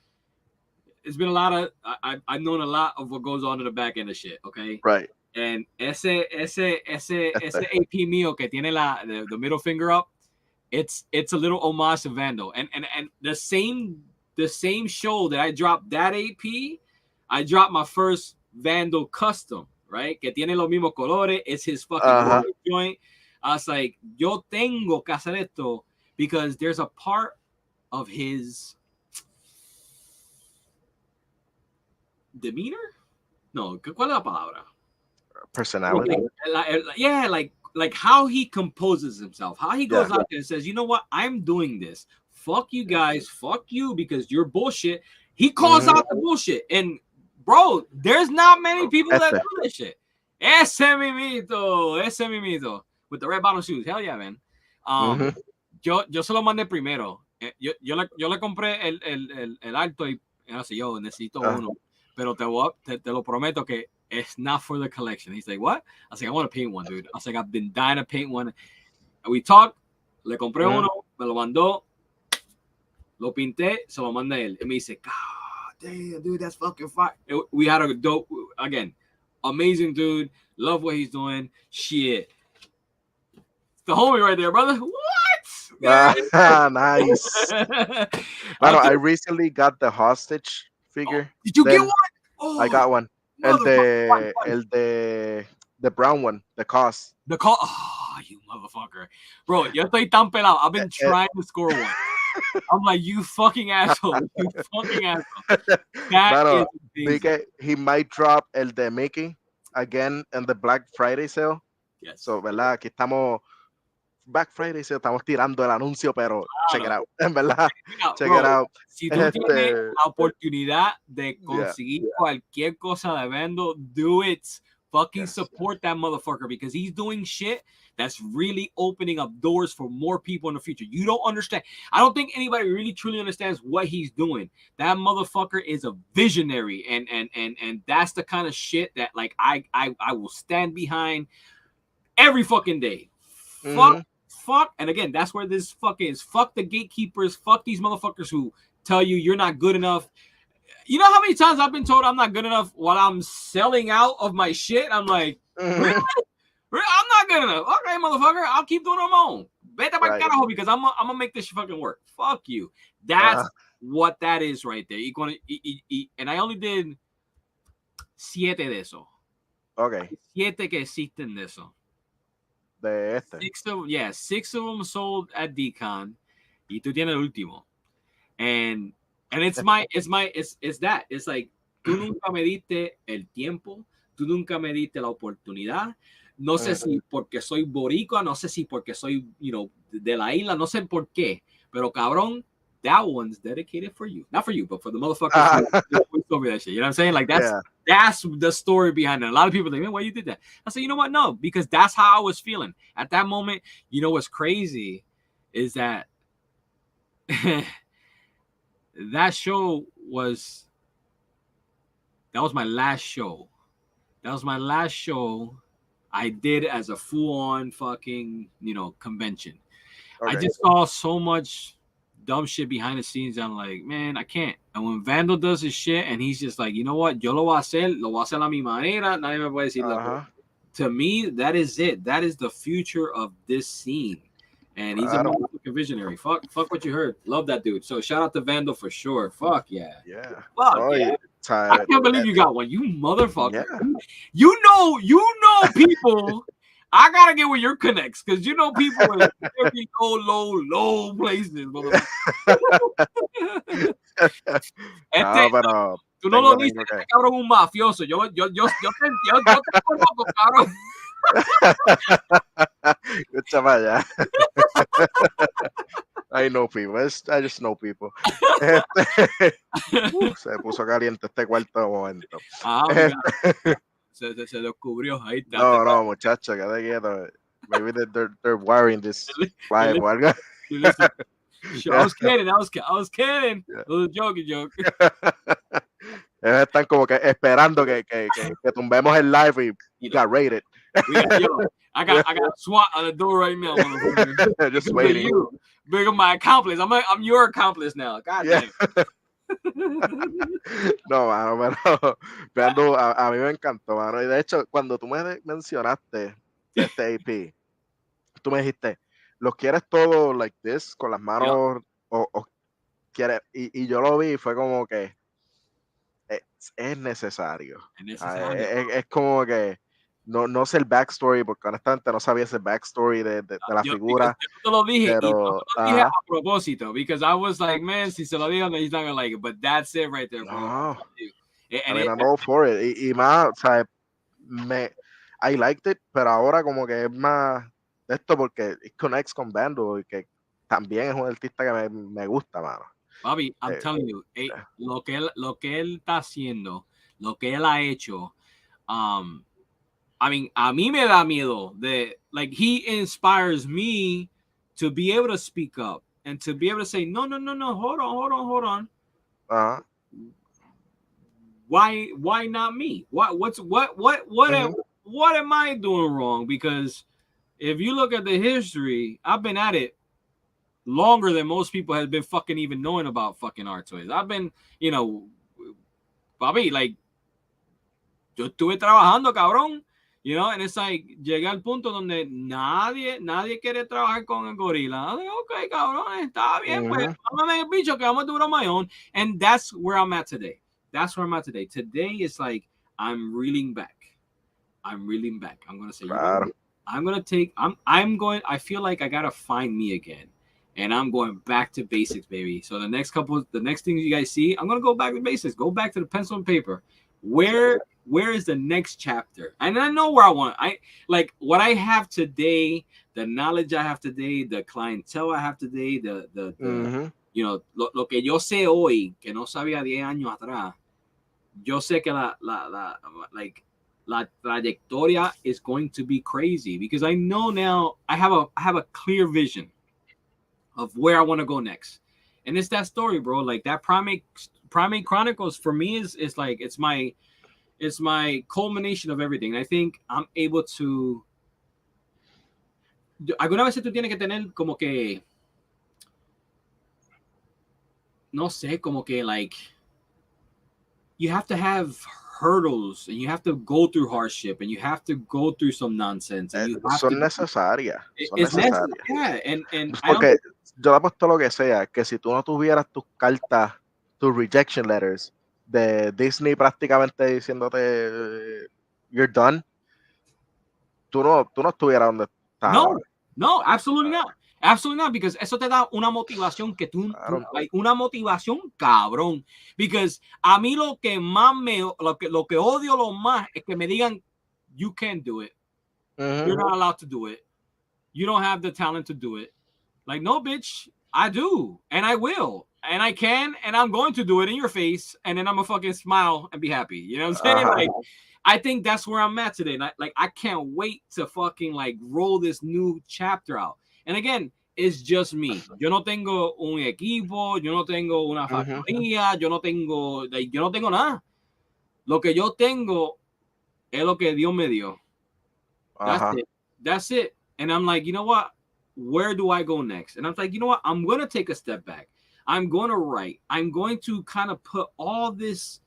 it's been a lot of I've known a lot of what goes on in the back end of shit, okay? Right. And ese AP mío que tiene the middle finger up, it's a little homage to Vandal. And the same show that I dropped that AP, I dropped my first Vandal custom, right? Que tiene los mismos colores, it's his fucking joint. I was like, yo tengo que hacer esto because there's a part of his demeanor? No, ¿cuál es la palabra? Personality. Like how he composes himself, how he goes out there and says, you know what, I'm doing this. Fuck you guys, fuck you because you're bullshit. He calls out the bullshit. And bro, there's not many people that do this shit. Ese mimito. With the red bottom shoes. Hell yeah, man. Yo se lo mandé primero. Yo le compré el alto y así, yo necesito uno. Pero te lo prometo que it's not for the collection. He's like, what? I was like, I want to paint one, dude. I was like, I've been dying to paint one. We talked, le compré uno, me lo mandó, lo pinté, se lo mandé a él. Y me dice, God damn, dude, that's fucking fire. We had a dope, again, amazing dude. Love what he's doing. Shit. The homie right there, brother. What? Nice. I recently got the hostage figure. Did you get one? Oh, I got one. The brown one, the cost. Oh, you motherfucker. Bro, yo estoy tan pelado. I've been trying to score one. I'm like, you fucking asshole. You fucking asshole. That is he might drop el de Mickey again in the Black Friday sale. Yes. So, ¿verdad? Aquí estamos Black Friday sale, estamos tirando el anuncio, pero check it out. En verdad. Check it out. Si tú tienes la oportunidad de conseguir cualquier cosa de Vandal, do it. Fucking support that motherfucker because he's doing shit that's really opening up doors for more people in the future. You don't understand. I don't think anybody really truly understands what he's doing. That motherfucker is a visionary, and that's the kind of shit that like I will stand behind every fucking day. Fuck, and again, that's where this fucking is. Fuck the gatekeepers. Fuck these motherfuckers who tell you you're not good enough. You know how many times I've been told I'm not good enough while I'm selling out of my shit? I'm like, really? I'm not good enough. Okay, motherfucker, I'll keep doing it on my own. Vete para el carajo because I'm gonna make this shit fucking work. Fuck you. That's what that is right there. And I only did 7 de eso. Okay. 7 que existen de eso. De este. 6 of them sold at Decon. Y tú tienes el último. And it's that. It's like, tú nunca me diste el tiempo, tú nunca me diste la oportunidad. No sé si porque soy boricua, no sé si porque soy, de la isla, no sé por qué. Pero cabrón, that one's dedicated for you. Not for you, but for the motherfuckers who over that shit. You know what I'm saying? Like that's the story behind it. A lot of people think, man, why you did that? I say, you know what? No, because that's how I was feeling. At that moment, you know what's crazy is that that was my last show That was my last show I did as a full-on fucking, convention. Okay. I just saw so much dumb shit behind the scenes. I'm like, man, I can't. And when Vandal does his shit and he's just like, you know what, yo lo voy a hacer a mi manera, nadie me puede decir loco. To me, that is it. That is the future of this scene. And he's a motherfucking visionary. Fuck what you heard. Love that dude. So shout out to Vandal for sure. Fuck yeah. Yeah. Fuck yeah. I can't believe you got one. You motherfucker. Yeah. You know people. I gotta get with your connects because you know people in every low places. Tú no lo dices, este cabrón un mafioso. Yo te conozco, cabrón. Escucha para allá. I know people. I just know people. Se puso caliente este cuarto de momento. Se descubrió. Ahí está. No, muchacho, quédate quieto. Maybe they're wiring this live o algo. I was kidding. Yeah. It was a joke. Ellos están como que esperando que tumbemos el live y got rated. I got SWAT on the door right now. Just waiting. Big of my accomplice. I'm your accomplice now. God damn. No, mano, pero a mí me encantó, mano. Y de hecho, cuando tú me mencionaste este AP, tú me dijiste, ¿los quieres todos like this, con las manos, o quieres? Y yo lo vi y fue como que es necesario. Es como que no sé el backstory, porque honestamente no sabía ese backstory de la figura. Yo te lo dije, pero, y yo te lo dije a propósito, because I was like, man, si se lo digo, he's not gonna like it, but that's it right there, bro. No. I mean, I'm all for it. Y más, o sea, I liked it, pero ahora como que es más de esto porque it connects con Vandal, y que también es un artista que me gusta, mano. Bobby, I'm telling you, lo que él está haciendo, lo que él ha hecho, I mean, a mí me da miedo de, like, he inspires me to be able to speak up and to be able to say, no, hold on. Why not me? What am I doing wrong? Because if you look at the history, I've been at it longer than most people have been fucking even knowing about fucking art toys. I've been, Bobby, like, yo estuve trabajando, cabrón. And it's like, llegué al punto donde nadie quiere trabajar con el gorila. Ok, cabrón, está bien, pues, mámame el bicho que vamos a do it on my own. And that's where I'm at today. Today is like, I'm reeling back. I'm going to say, I feel like I got to find me again. And I'm going back to basics, baby. So the next things you guys see, I'm going to go back to basics. Go back to the pencil and paper. Where is the next chapter? And I know where I want. I like what I have today, the knowledge I have today, the clientele I have today, the lo que yo sé hoy que no sabía 10 años atrás. Yo sé que la trayectoria is going to be crazy because I know now I have a clear vision of where I want to go next. And it's that story, bro. Like that Primate Chronicles for me is like it's my culmination of everything. And I think I'm able to. Alguna vez tú tienes que tener como que no sé, como que like you have to have hurdles and you have to go through hardship and you have to go through some nonsense. And you have son necesarias. Yeah, and porque yo apuesto lo que sea, que si tú no tuvieras tus cartas, tus rejection letters de Disney prácticamente diciéndote you're done, tú no estuvieras donde estás. No, absolutely not. Absolutely not, because eso te da una motivación que tú una motivación cabrón. Because a mí lo que odio lo más es que me digan you can't do it. You're not allowed to do it. You don't have the talent to do it. Like, no, bitch, I do, and I will, and I can, and I'm going to do it in your face, and then I'm gonna fucking smile and be happy. You know what I'm saying? Like, I think that's where I'm at today. And I can't wait to fucking like roll this new chapter out. And again, it's just me. Yo no tengo un equipo, yo no tengo una factoría, yo no tengo nada. Lo que yo tengo es lo que Dios me dio. That's it. And I'm like, you know what? Where do I go next? And I'm like, you know what? I'm going to take a step back. I'm going to write. I'm going to kind of put all this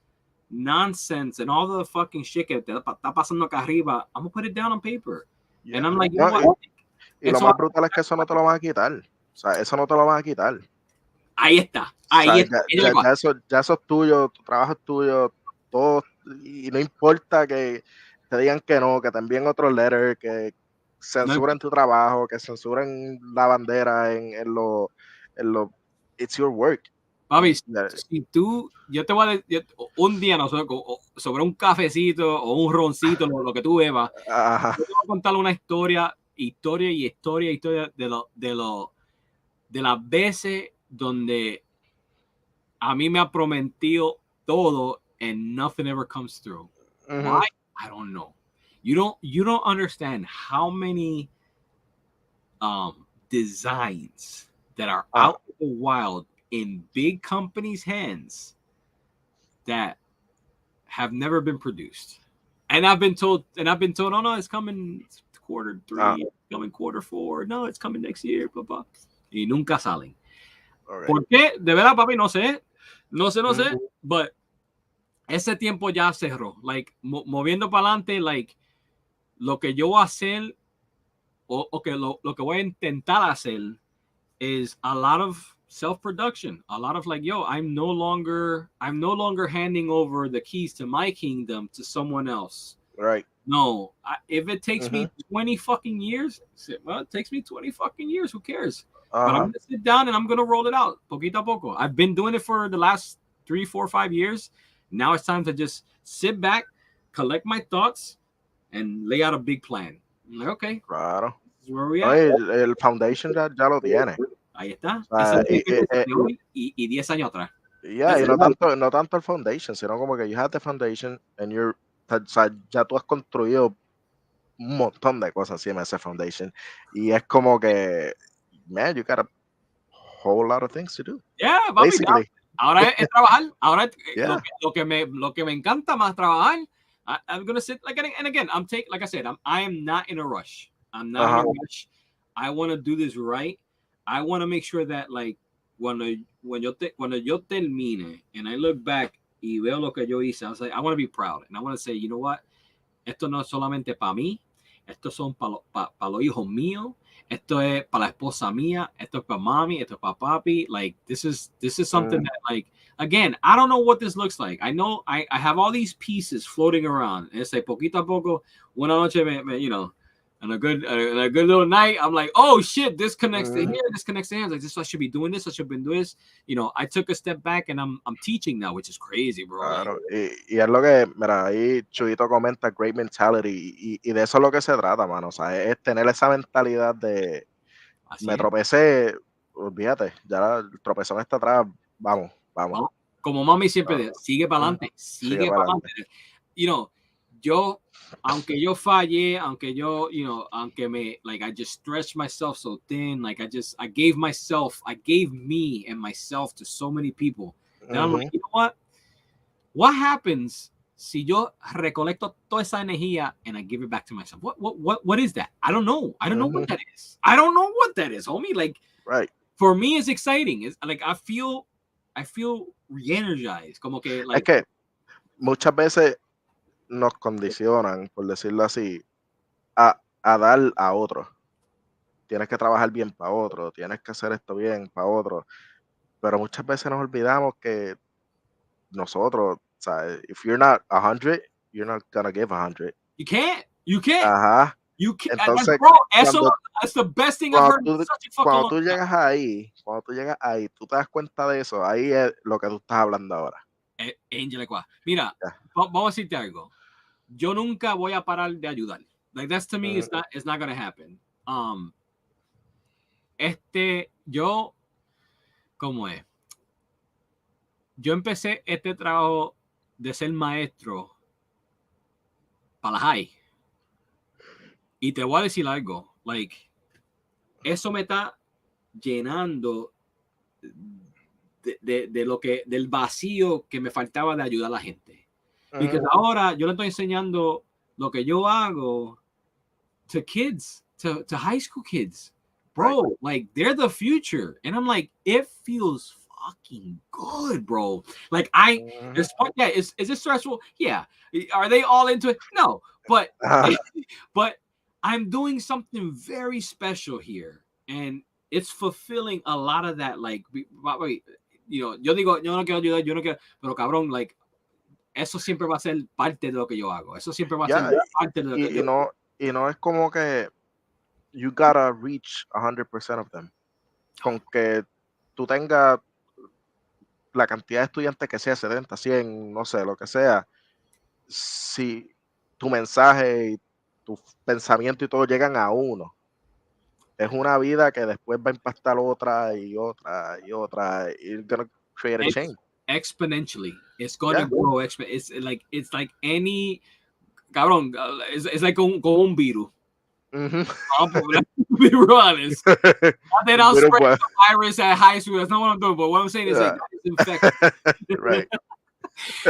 nonsense and all the fucking shit que está pasando acá arriba, I'm going to put it down on paper. Yeah. And I'm like, you know what? Y lo más brutal es que eso no te lo van a quitar. O sea, eso no te lo van a quitar. Ahí está. Ahí o sea, está. Ya eso es tuyo, tu trabajo es tuyo, todo. Y no importa que te digan que no, que te envíen otro letter, que censuren tu trabajo, que censuren la bandera en lo it's your work. Papi, si tú, yo te voy a decir, un día nosotros, sobre un cafecito o un roncito, lo que tú bebas, yo te voy a contar una historia de las veces donde a mí me ha prometido todo and nothing ever comes through. Why? I don't know. You don't understand how many designs that are out in the wild in big companies' hands that have never been produced. And I've been told, oh no, it's coming quarter 3, coming quarter 4, no, it's coming next year, papá. Y nunca salen. Okay. ¿Por qué? De verdad, papi, no sé. No sé. But ese tiempo ya cerró. Like, moviendo para adelante, like, lo que yo voy a hacer, o que lo que voy a intentar hacer is a lot of self-production, a lot of like, yo, I'm no longer handing over the keys to my kingdom to someone else. Right. No, if it takes me 20 fucking years, well, it takes me 20 fucking years. Who cares? But I'm going to sit down and I'm going to roll it out, poquito a poco. I've been doing it for the last 3, 4, 5 years. Now it's time to just sit back, collect my thoughts, and lay out a big plan. I'm like, okay. Claro. This is where we are. El foundation ya lo tiene. Ahí está. O sea, y 10 años atrás. Yeah, y no tanto el foundation, sino como que you have the foundation and o sea, ya tú has construido un montón de cosas encima de ese foundation. Y es como que, man, you got a whole lot of things to do. Yeah, basically. Ahora es trabajar. Ahora lo que me encanta más trabajar. I'm gonna sit and again, like I said, I am not in a rush. I'm not in a rush. I want to do this right. I want to make sure that like cuando yo termine and I look back y veo lo que yo hice, I was like, I want to be proud and I want to say, you know what? Esto no es solamente para mí. Estos son para los hijos míos. Esto es para la esposa mía. Esto es para mami. Esto es para papi. Like this is something that like again, I don't know what this looks like. I know I have all these pieces floating around. And it's like poquito a poco, una noche, you know, and a good little night, I'm like, oh shit, this connects to here, this connects to here. Like this, I should be doing this. I should be doing this. You know, I took a step back and I'm teaching now, which is crazy, bro. Claro, y es lo que, mira, ahí Chuyito comenta great mentality y de eso es lo que se trata, mano. O sea, es tener esa mentalidad de me tropecé, olvídate, ya el tropezón está atrás, vamos. Como mami siempre dice, sigue para adelante, sigue para adelante. You know, aunque yo fallé, aunque me, like, I just stretched myself so thin, like, I gave me and myself to so many people. And I'm like, you know what happens si yo recolecto toda esa energía and I give it back to myself? What is that? I don't know. I don't know what that is. I don't know what that is, homie. Like, right. For me, it's exciting. It's like, I feel re-energized. Como que, like, es que muchas veces nos condicionan, por decirlo así, a dar a otro. Tienes que trabajar bien para otro, tienes que hacer esto bien para otro. Pero muchas veces nos olvidamos que nosotros, o sea, if you're not 100, you're not gonna give 100. You can't. Ajá. You can't. Entonces, bro, that's the best thing I've heard. Cuando tú llegas ahí, tú te das cuenta de eso, ahí es lo que tú estás hablando ahora. Angel, mira, vamos a decirte algo. Yo nunca voy a parar de ayudar. Like, that's to me, it's not gonna happen. ¿Cómo es? Yo empecé este trabajo de ser maestro para la high. Y te voy a decir algo, like, eso me está llenando del vacío que me faltaba de ayudar a la gente. Porque ahora yo le estoy enseñando lo que yo hago to kids, to high school kids, bro. Right. Like they're the future, and I'm like, it feels fucking good, bro. Like Mhm. there's yeah, is it stressful? Yeah. Are they all into it? No, but but I'm doing something very special here, and it's fulfilling a lot of that. Like, wait, yo digo, yo no quiero ayudar, yo no quiero, pero cabrón, like, eso siempre va a ser parte de lo que yo hago. Eso siempre va a ser Yeah, parte de lo que y, y yo. no, y no es como que you gotta reach 100% of them. Con que tú tengas la cantidad de estudiantes que sea, 70, 100, no sé, lo que sea, si tu mensaje y tu pensamiento y todo llegan a uno, es una vida que después va a impactar otra y otra y otra. You're gonna create a change. Exponentially, it's going to Yeah. grow. It's like any cabrón. It's like como un virus. Mhm. To be real honest. Not that I'll Pero spread pues, the virus at high school. That's not what I'm doing. But what I'm saying is like yeah. it's infectious. Right.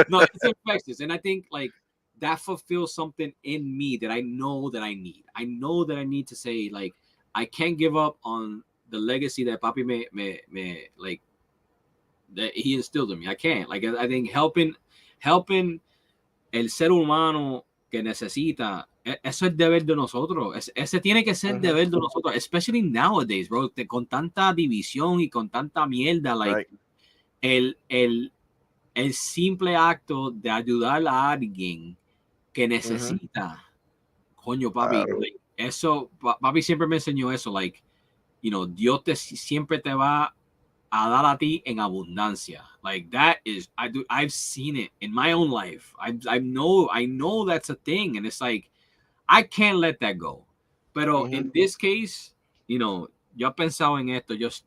No, it's infectious, and I think like that fulfills something in me that I know that I need. I know that I need to say like I can't give up on the legacy that Papi me like that he instilled in me. I can't. Like I think helping el ser humano que necesita, eso es deber de nosotros. Ese tiene que ser Mhm. deber de nosotros, especially nowadays, bro. Con tanta división y con tanta mierda, like Right. el, el, el simple acto de ayudar a alguien que Mhm. necesita, coño, papi, Claro. like, eso, papi siempre me enseñó eso, like, Dios siempre te va a dar a ti en abundancia. Like that is, I've seen it in my own life. I know that's a thing, and it's like I can't let that go. Pero Mhm. in this case, yo he pensado en esto. Just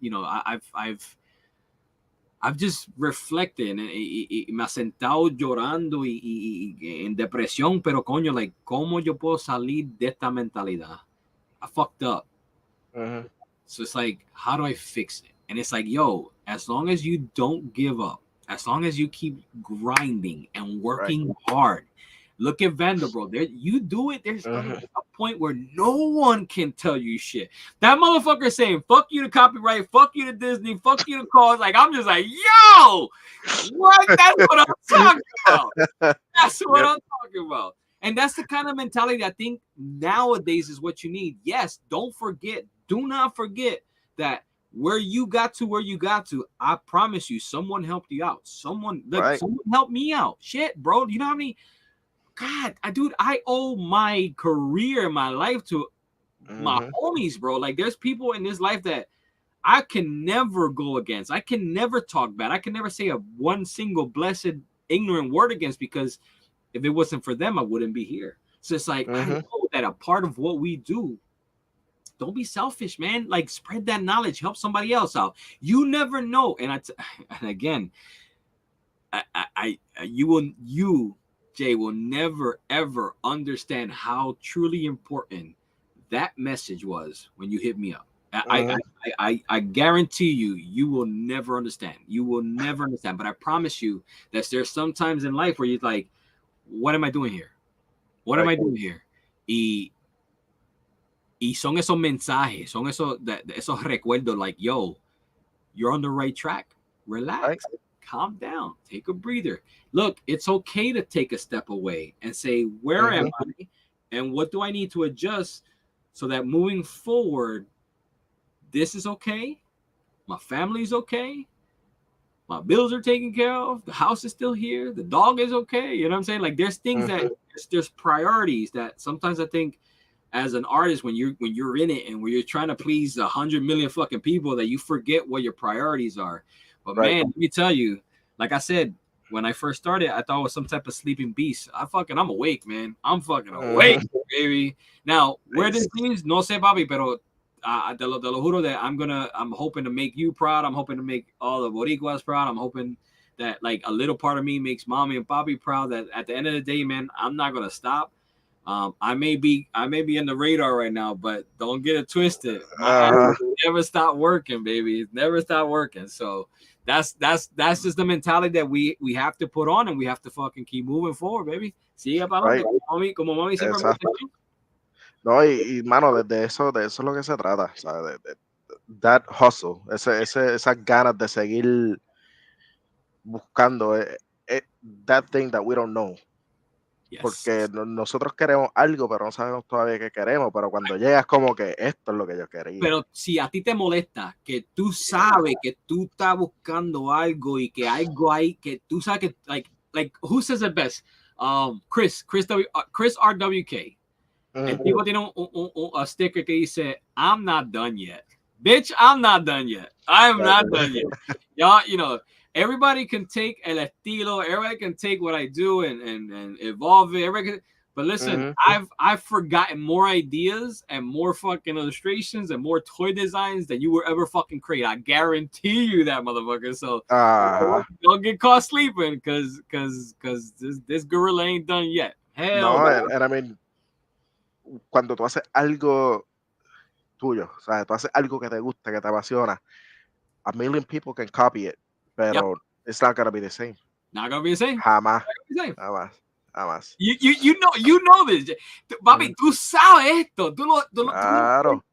I've just reflected y me ha sentado llorando y en depresión. Pero coño, like, ¿cómo yo puedo salir de esta mentalidad? I fucked up. Mhm. So it's like, how do I fix it? And it's like, yo, as long as you don't give up, as long as you keep grinding and Right. working hard, look at Vanderbilt. There, you do it. There's gonna Mhm. be a point where no one can tell you shit. That motherfucker saying "fuck you" to copyright, "fuck you" to Disney, "fuck you" to cause. Like I'm just like, yo, what? That's what I'm talking about. That's what Yep. I'm talking about. And that's the kind of mentality I think nowadays is what you need. Yes, don't forget, do not forget that where you got to, I promise you, someone helped you out. Right. Someone helped me out. Shit, bro. You know how many? God, I owe my career, my life to my Mhm. homies, bro. Like, there's people in this life that I can never go against. I can never talk bad. I can never say a one single blessed ignorant word against because if it wasn't for them, I wouldn't be here. So it's like I Mhm. know that a part of what we do. Don't be selfish, man. Like spread that knowledge, help somebody else out. You never know. And and again, you Jay will never ever understand how truly important that message was when you hit me up. Mhm. I guarantee you will never understand. You will never understand. But I promise you that there's some times in life where you're like, what am I doing here? What am Right. I doing here? Y son esos mensajes, son esos recuerdos like, yo, you're on the right track. Right. Relax, calm down, take a breather. Look, it's okay to take a step away and say, where am Mhm. I? And what do I need to adjust so that moving forward, this is okay? My family's okay? My bills are taken care of. The house is still here. The dog is okay. You know what I'm saying? Like there's things that Mhm. there's priorities that sometimes I think as an artist when you're in it and when you're trying to please 100 million fucking people that you forget what your priorities are. But Right. man, let me tell you, like I said, when I first started, I thought it was some type of sleeping beast. I'm awake, man. I'm fucking awake, Mhm. baby. Now, where Nice. this leads, no sé, Bobby, pero te lo juro that I'm hoping to make you proud. I'm hoping to make all the Boricuas proud. I'm hoping that like a little part of me makes mommy and Bobby proud. That at the end of the day, man, I'm not gonna stop. I may be in the radar right now, but don't get it twisted. My ass Uh-huh. never stop working, baby. It's never stop working. So that's just the mentality that we have to put on, and we have to fucking keep moving forward, baby. Sigue para Right. adelante, como mami siempre me Exacto. dice. No, mano, de eso es lo que se trata, ¿sabes? That hustle, esas ganas de seguir buscando, that thing that we don't know. Yes. Porque nosotros queremos algo, pero no sabemos todavía qué queremos, pero cuando llegas como que esto es lo que yo quería. Pero si a ti te molesta que tú sabes que tú estás buscando algo y que algo hay que tú sabes que like who says it best? Chris RWK. El tipo tiene un sticker que dice I'm not done yet. Bitch, I'm not done yet. I'm not done yet. Y'all, you know, everybody can take el estilo, everybody can take what I do and evolve it. Everybody can, but listen, I've forgotten more ideas and more fucking illustrations and more toy designs than you will ever fucking create. I guarantee you that, motherfucker. So don't get caught sleeping because this gorilla ain't done yet. Hell no. And I mean, cuando tú haces algo tuyo, o sea, tú haces algo que te gusta, que te apasiona, a million people can copy it, pero it's not gonna be the same. Not gonna be the same. Jamás. Jamás. You know this. Papi, tú sabes esto. Tú no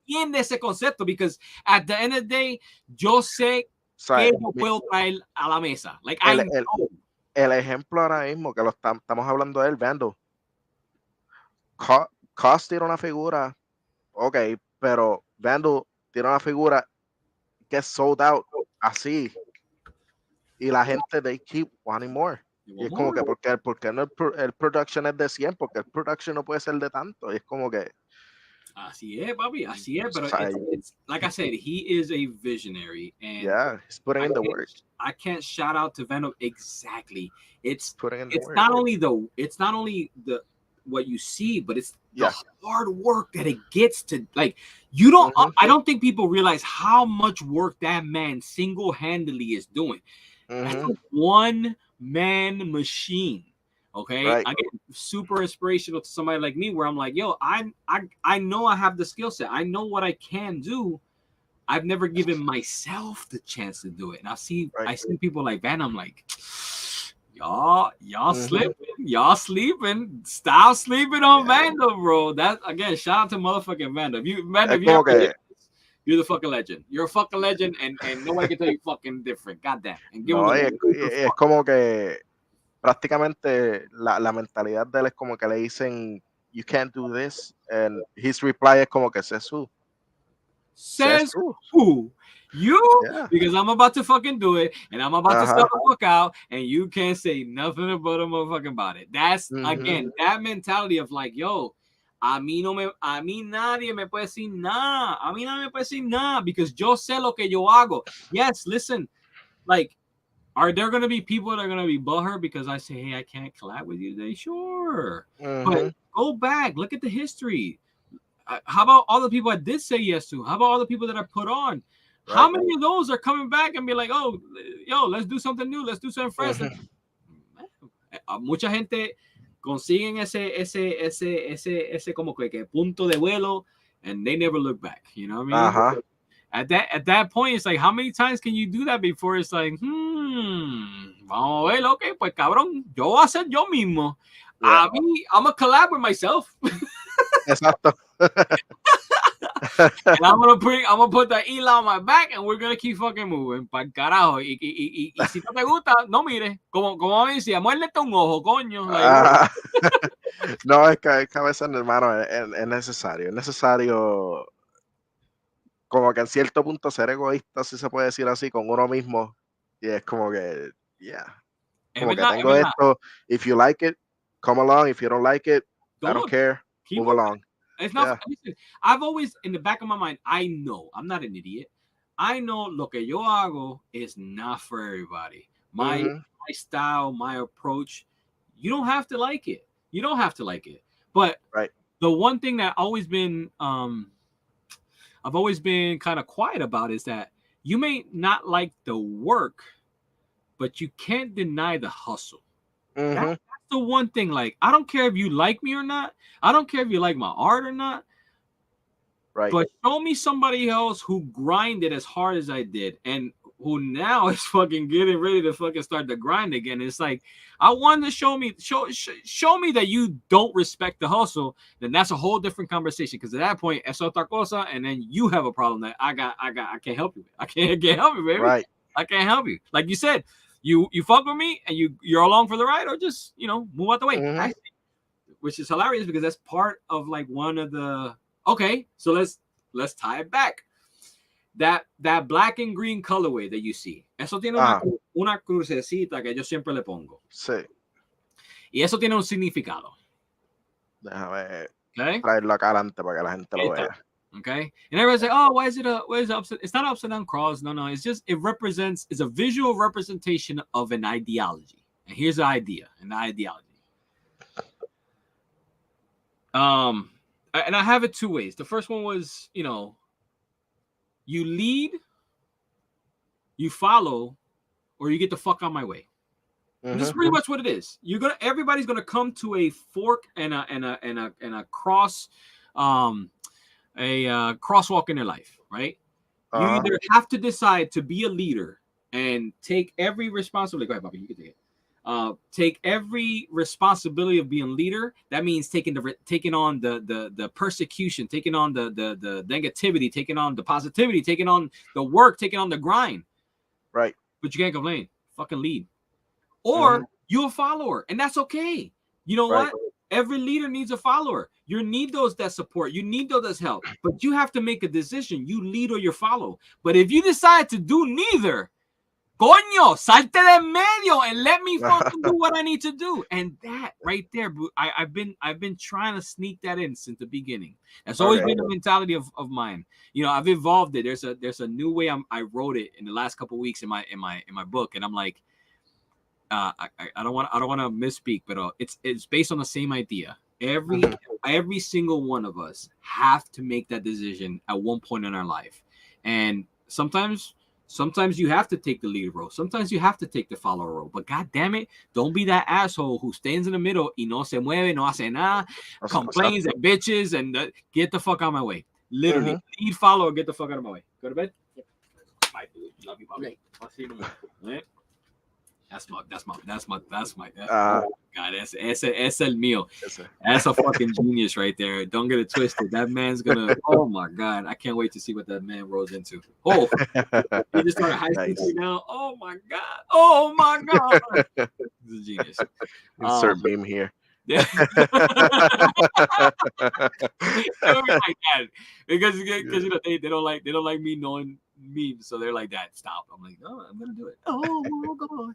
entiendes ese concepto because at the end of the day, yo sé que yo puedo traer a la mesa. Like, el ejemplo ahora mismo que lo estamos hablando de él, Vando. Cost tiene una figura, ok, pero Vando tiene una figura que es sold out así y la gente they keep wanting more. Y es como que porque no el production es de 100, porque el production no puede ser de tanto. Y es como que así es, papi, así es. Pero it's like I said, he is a visionary, and he's putting in the work. I can't shout out to Venom exactly. It's work. Not only the what you see, but it's the hard work that it gets to, like, you don't I don't think people realize how much work that man single-handedly is doing. That's a one-man machine. Okay, I get super inspirational to somebody like me where I'm like, yo, I know I have the skill set, I know what I can do. I've never given myself the chance to do it. And I see people like Van, I'm like, y'all sleeping. Stop sleeping on Vando, bro. That again, shout out to motherfucking Vando. You're the fucking legend. You're a fucking legend, and nobody can tell you fucking different. Goddamn. Es como que prácticamente la mentalidad de él es como que le dicen you can't do this, and his reply es como que says who? You? Because I'm about to fucking do it, and I'm about to start the fuck out, and you can't say nothing about a motherfucking about it. That's again that mentality of like, yo, a mí nadie me puede decir nada. A mí nadie me puede decir nada because yo sé lo que yo hago. Yes, listen, like, are there going to be people that are going to be butthurt because I say, hey, I can't collab with you today? Sure. But go back, look at the history. How about all the people I did say yes to? How about all the people that I put on? How many of those are coming back and be like, oh, yo, let's do something new, let's do something fresh? Mucha gente consiguen ese como que punto de vuelo, and they never look back. You know what I mean? At that point, it's like, how many times can you do that before it's like, vamos a ver, okay, pues cabrón, yo voy a hacer yo mismo. A mí, I'm gonna collab with myself. Exacto. And I'm gonna put the Eli on my back, and we're gonna keep fucking moving. Para carajo. Y si no te gusta, no mires. Como me decía, muérdete un ojo, coño. No, es que a veces, hermano, es necesario como que en cierto punto ser egoísta, si se puede decir así, con uno mismo. Y es como que, como que tengo esto. If you like it, come along. If you don't like it, I don't care. Move along. It's not. Listen, I've always, in the back of my mind, I know, I'm not an idiot. I know lo que yo hago is not for everybody. My style, my approach, you don't have to like it. You don't have to like it. But the one thing that I've always been kind of quiet about is that you may not like the work, but you can't deny the hustle. That's the one thing. Like, I don't care if you like me or not. I don't care if you like my art or not. But show me somebody else who grinded as hard as I did. And who now is fucking getting ready to fucking start the grind again. It's like, I wanted to show me that you don't respect the hustle. Then that's a whole different conversation. Because at that point, es otra cosa, and then you have a problem that I can't help you with. I can't help you, baby. Right. I can't help you. Like you said, you fuck with me and you're along for the ride, or just move out the way. Mm-hmm. Which is hilarious because that's part of like one of the. Okay, so let's tie it back. That black and green colorway that you see, eso tiene una crucecita que yo siempre le pongo. Sí. Y eso tiene un significado. Déjame Okay. traerlo acá adelante para que la gente lo vea. Okay. And everybody's like, oh, why is it upside? It's not upside down cross. No. It's just, it's a visual representation of an ideology. And here's the idea and the ideology. And I have it two ways. The first one was, you lead, you follow, or you get the fuck out my way. Mm-hmm. This is pretty much what it is. Everybody's gonna come to a fork and a cross, crosswalk in their life, right? You either have to decide to be a leader and take every responsibility. Go ahead, Bobby. You can take it. Take every responsibility of being a leader. That means taking on the persecution, taking on the negativity, taking on the positivity, taking on the work, taking on the grind. Right. But you can't complain. Fucking lead. Or you're a follower, and that's okay. You know what? Every leader needs a follower. You need those that support. You need those that help. But you have to make a decision. You lead or you follow. But if you decide to do neither, coño, salte de medio and let me fucking do what I need to do. And that right there, I've been trying to sneak that in since the beginning. That's always been the mentality of mine. I've evolved it. There's a new way I wrote it in the last couple of weeks in my book, and I'm like, I don't want to misspeak, but it's based on the same idea. Every single one of us have to make that decision at one point in our life, and sometimes you have to take the lead role. Sometimes you have to take the follower role. But God damn it, don't be that asshole who stands in the middle y no se mueve, no hace nada, complains and bitches, and get the fuck out of my way. Literally, lead, follow, or get the fuck out of my way. Go to bed. Yep. Bye, dude. Love you, Bobby. I'll see you tomorrow. Right? That's my. Oh God, ese el mío. That's a fucking genius right there. Don't get it twisted. That man's gonna. Oh my God, I can't wait to see what that man rolls into. Oh, he just started high school right now. Oh my God. This is genius. Insert meme here. Like that because they don't like me knowing memes, so they're like that. Stop. I'm like, no, I'm gonna do it. Oh God.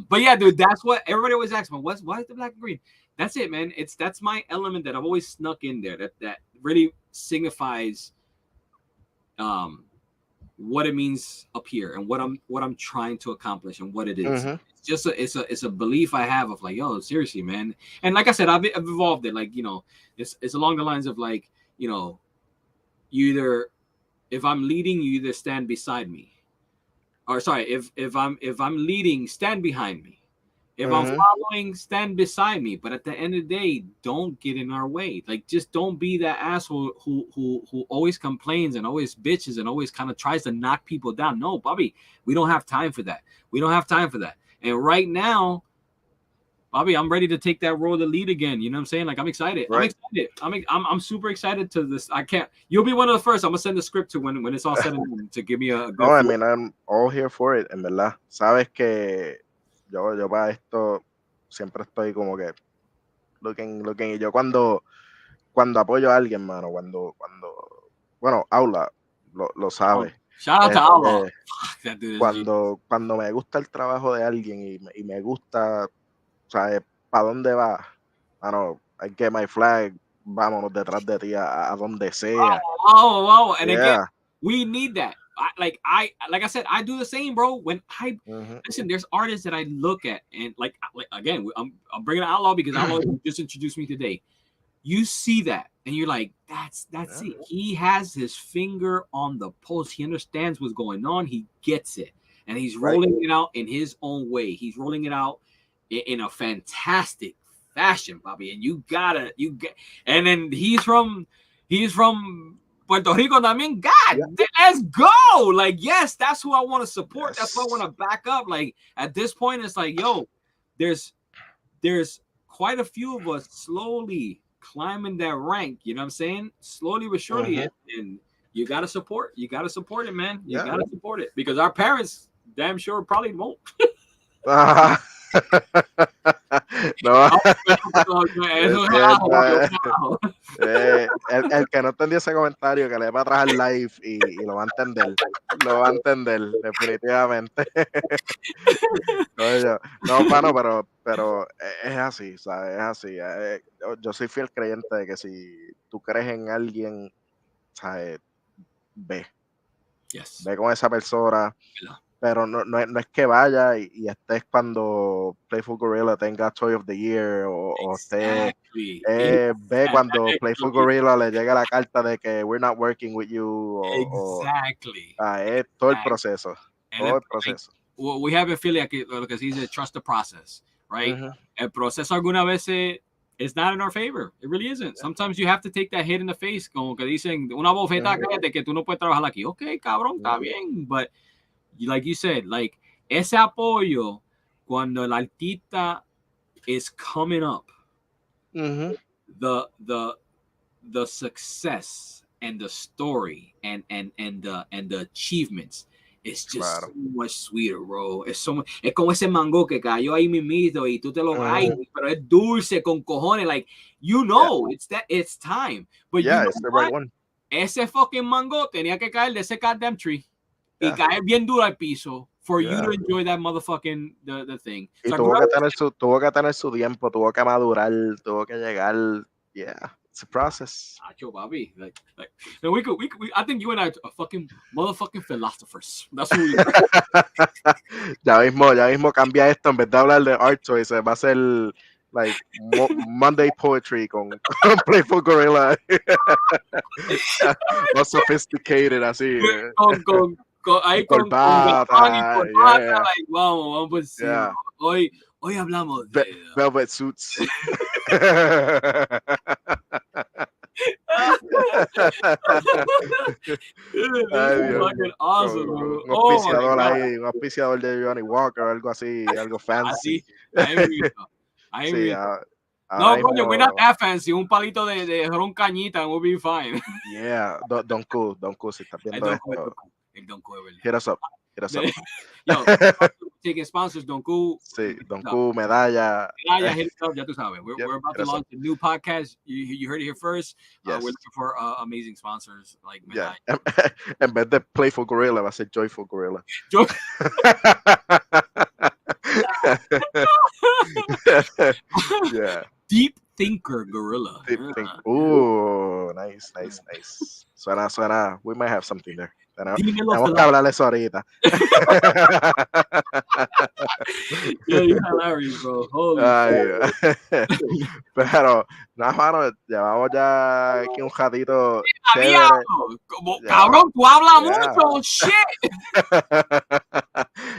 But yeah, dude, that's what everybody always asks me. Why is the black and green? That's it, man. That's my element that I've always snuck in there. That really signifies what it means up here and what I'm trying to accomplish and what it is. It's just it's a belief I have of like, yo, seriously, man. And like I said, I've evolved it. Like, it's along the lines of like, you either, if I'm leading, you either stand beside me, or sorry, if I'm leading, stand behind me. If I'm following, stand beside me. But at the end of the day, don't get in our way. Like, just don't be that asshole who always complains and always bitches and always kind of tries to knock people down. No, Bobby, we don't have time for that. And right now, Bobby, I'm ready to take that role to lead again. You know what I'm saying? Like, I'm excited. Right. I'm super excited to this. I can't. You'll be one of the first. I'm gonna send the script to when it's all said and done to give me a good. No, I mean, I'm all here for it. En verdad, sabes que yo para esto siempre estoy como que looking. Y yo cuando apoyo a alguien, mano, bueno, Aula lo sabe. Shout out to Aula. Cuando me gusta el trabajo de alguien y me gusta, ¿sabes? ¿Para dónde va? Mano, I get my flag, vámonos detrás de ti a donde sea. Wow. And again, we need that. Like I said, I do the same, bro. When I listen, there's artists that I look at, and like again, I'm bringing Outlaw because Outlaw just introduced me today. You see that, and you're like, that's it. He has his finger on the pulse. He understands what's going on. He gets it, and he's rolling it out in his own way. He's rolling it out in a fantastic fashion, Bobby. And and then he's from Puerto Rico también. God, let's go. Like, yes, that's who I want to support. That's who I want to back up. Like, at this point, it's like, yo, there's quite a few of us slowly climbing that rank. You know what I'm saying? Slowly but surely, and you gotta support. You gotta support it, man. You gotta support it because our parents, damn sure, probably won't. No. El que no entendió ese comentario, que le va atrás al live y lo va a entender. Lo va a entender, definitivamente. No, mano, pero es así, ¿sabes? Es así. Yo soy fiel creyente de que si tú crees en alguien, ¿sabes? Ve con esa persona. Pero no es que vaya y estés cuando Playful Gorilla tenga Toy of the Year o esté ve cuando Playful Gorilla le llega la carta de que we're not working with you es todo el proceso. Todo el proceso. Well, we have a feeling que lo que se dice trust the process, right? El proceso alguna veces it's not in our favor. It really isn't. Sometimes you have to take that hit in the face, como que dicen una bofetada de que tú no puedes trabajar aquí. Okay, cabrón, está bien, but like you said, like ese apoyo cuando el artista is coming up, the success and the story and the achievements, it's just so much sweeter, bro. Es como ese mango que cayó ahí mismito y tú te lo caes, pero es dulce con cojones, like you know, it's time, but you know it's the right one. Ese fucking mango tenía que caer de ese goddamn tree. Y caer bien duro al piso for you to enjoy that motherfucking the thing. Y tuvo que tener su tiempo, tuvo que madurar, tuvo que llegar. It's a process. Acho, Bobby. Like, no, we could. I think you and I are fucking motherfucking philosophers. That's who we are. ya mismo cambia esto, en vez de hablar de art choice, va a ser like Monday poetry con Playful Gorilla. More sophisticated, así. Con bata, like, vamos pues sí. Hoy hablamos de velvet suits. Awesome, un auspiciador de Johnny Walker, algo así, algo fancy. No, coño, we're not that fancy. Un palito de ron cañita and we'll be fine. Yeah, Don Q, si estás viendo esto. El Don Q, ¿verdad? Hit us up. Yo, taking sponsors, Don Q. Sí, Don Q, medalla. Hit us up, ya tú sabes. We're about to launch a new podcast. You heard it here first. We're looking for amazing sponsors like medalla. En vez de Playful Gorilla, va a ser Joyful Gorilla. Deep Thinker Gorilla. Ooh, nice. Suena. We might have something there. Tenemos que hablar eso ahorita. You're hilarious, bro. Pero, no, mano, llevamos ya aquí un ratito. Cabrón, tú hablas mucho, shit.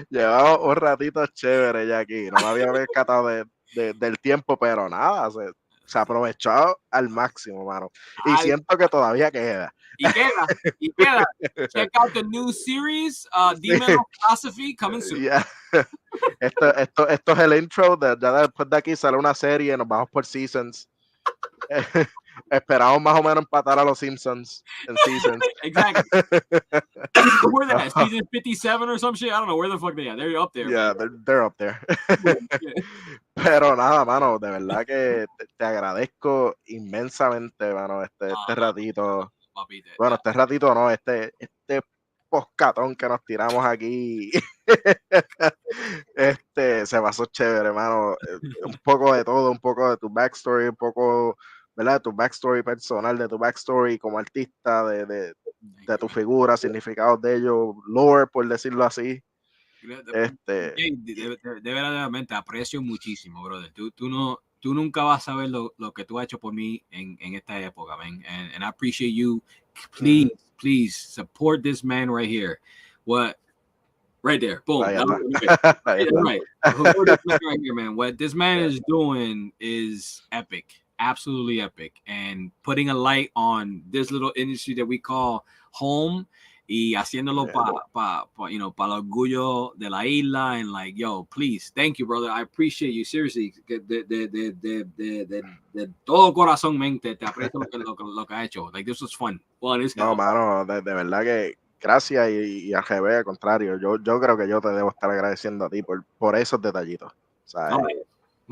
Llevamos un ratito chévere ya aquí. No me había percatado del tiempo, pero nada, se aprovechó al máximo, mano. Y siento que todavía queda. Y queda. Check out the new series, Dímelo Philosophy, coming soon. Esto es el intro. Ya después de aquí sale una serie, nos vamos por seasons. Esperamos más o menos empatar a los Simpsons en seasons. Exactly. Where they at? Season 57 or some shit? I don't know where the fuck they are. They're up there. Yeah, they're up there. Pero nada, mano, de verdad que te agradezco inmensamente, mano, este ratito. Bueno, este ratito no, este poscatón que nos tiramos aquí. Se pasó chévere, mano. Un poco de todo, un poco de tu backstory, un poco, ¿verdad? De tu backstory personal, de tu backstory como artista, de tu figura, significados de ello, lore, por decirlo así. De verdaderamente aprecio muchísimo, brother. Tú nunca vas a ver lo que tú has hecho por mí en esta época, man. And I appreciate you. Please support this man right here. Right there. Boom. Right. Support this man right here, man. What this man is doing is epic. absolutely epic. And putting a light on this little industry that we call home y haciéndolo you know, para el orgullo de la isla. And like, yo, please, thank you, brother. I appreciate you. Seriously, de todo corazón, mente, te aprecio lo que ha hecho. Like, this was fun. No, mano, de verdad que gracias y al revés, al contrario. Yo creo que yo te debo estar agradeciendo a ti por esos detallitos. O sea,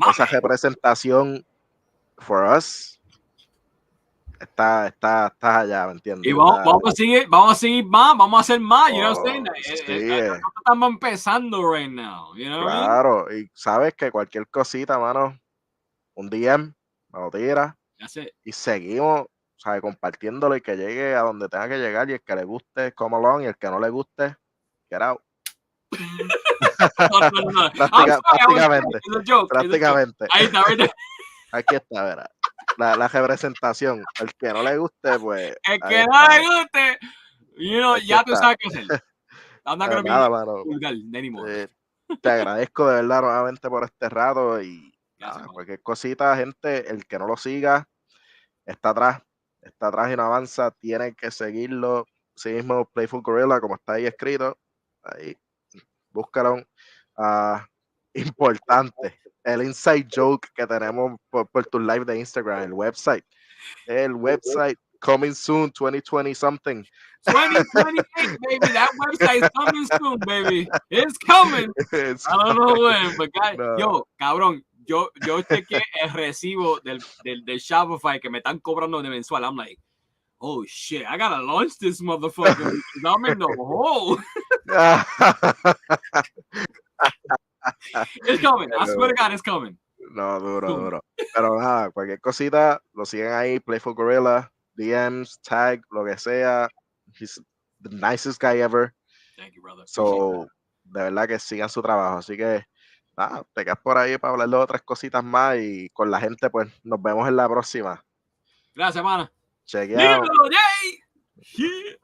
esa representación for us está allá, ¿me entiendes? Y vamos a seguir más, vamos a hacer más, you know what I'm saying? Nosotros estamos empezando right now, you know claro, what I mean? Y sabes que cualquier cosita, mano, un DM, me lo tira y seguimos, ¿sabes? Compartiéndolo y que llegue a donde tenga que llegar y el que le guste, come along, y el que no le guste, get out. No. Prácticamente. Ahí está, ¿verdad? Aquí está, ¿verdad? La representación. El que no le guste, pues. El que no le guste, you know, ya tú sabes qué hacer. Nada, mano. Te agradezco de verdad nuevamente por este rato y cualquier cosita, gente, el que no lo siga, está atrás y no avanza, tienen que seguirlo. Sí mismo, Playful Gorilla, como está ahí escrito, ahí, búscalo. Importante, el inside joke que tenemos por tu live de Instagram, el website coming soon, 2020 something. 2028, baby, that website is coming soon, baby. It's coming. I don't know when, but guys, yo, cabrón, yo chequé el recibo del Shopify que me están cobrando de mensual. I'm like, oh shit, I gotta launch this motherfucker because I'm in the hole. It's coming. I swear to God, it's coming. No, duro. Pero nada, cualquier cosita, lo siguen ahí, Playful Gorilla, DMs, tag, lo que sea. He's the nicest guy ever. Thank you, brother. So, de verdad que sigan su trabajo. Así que, nada, te quedas por ahí para hablar de otras cositas más y con la gente, pues, nos vemos en la próxima. Gracias, hermana. Chequeado. Dímelo, Jay. Yeah.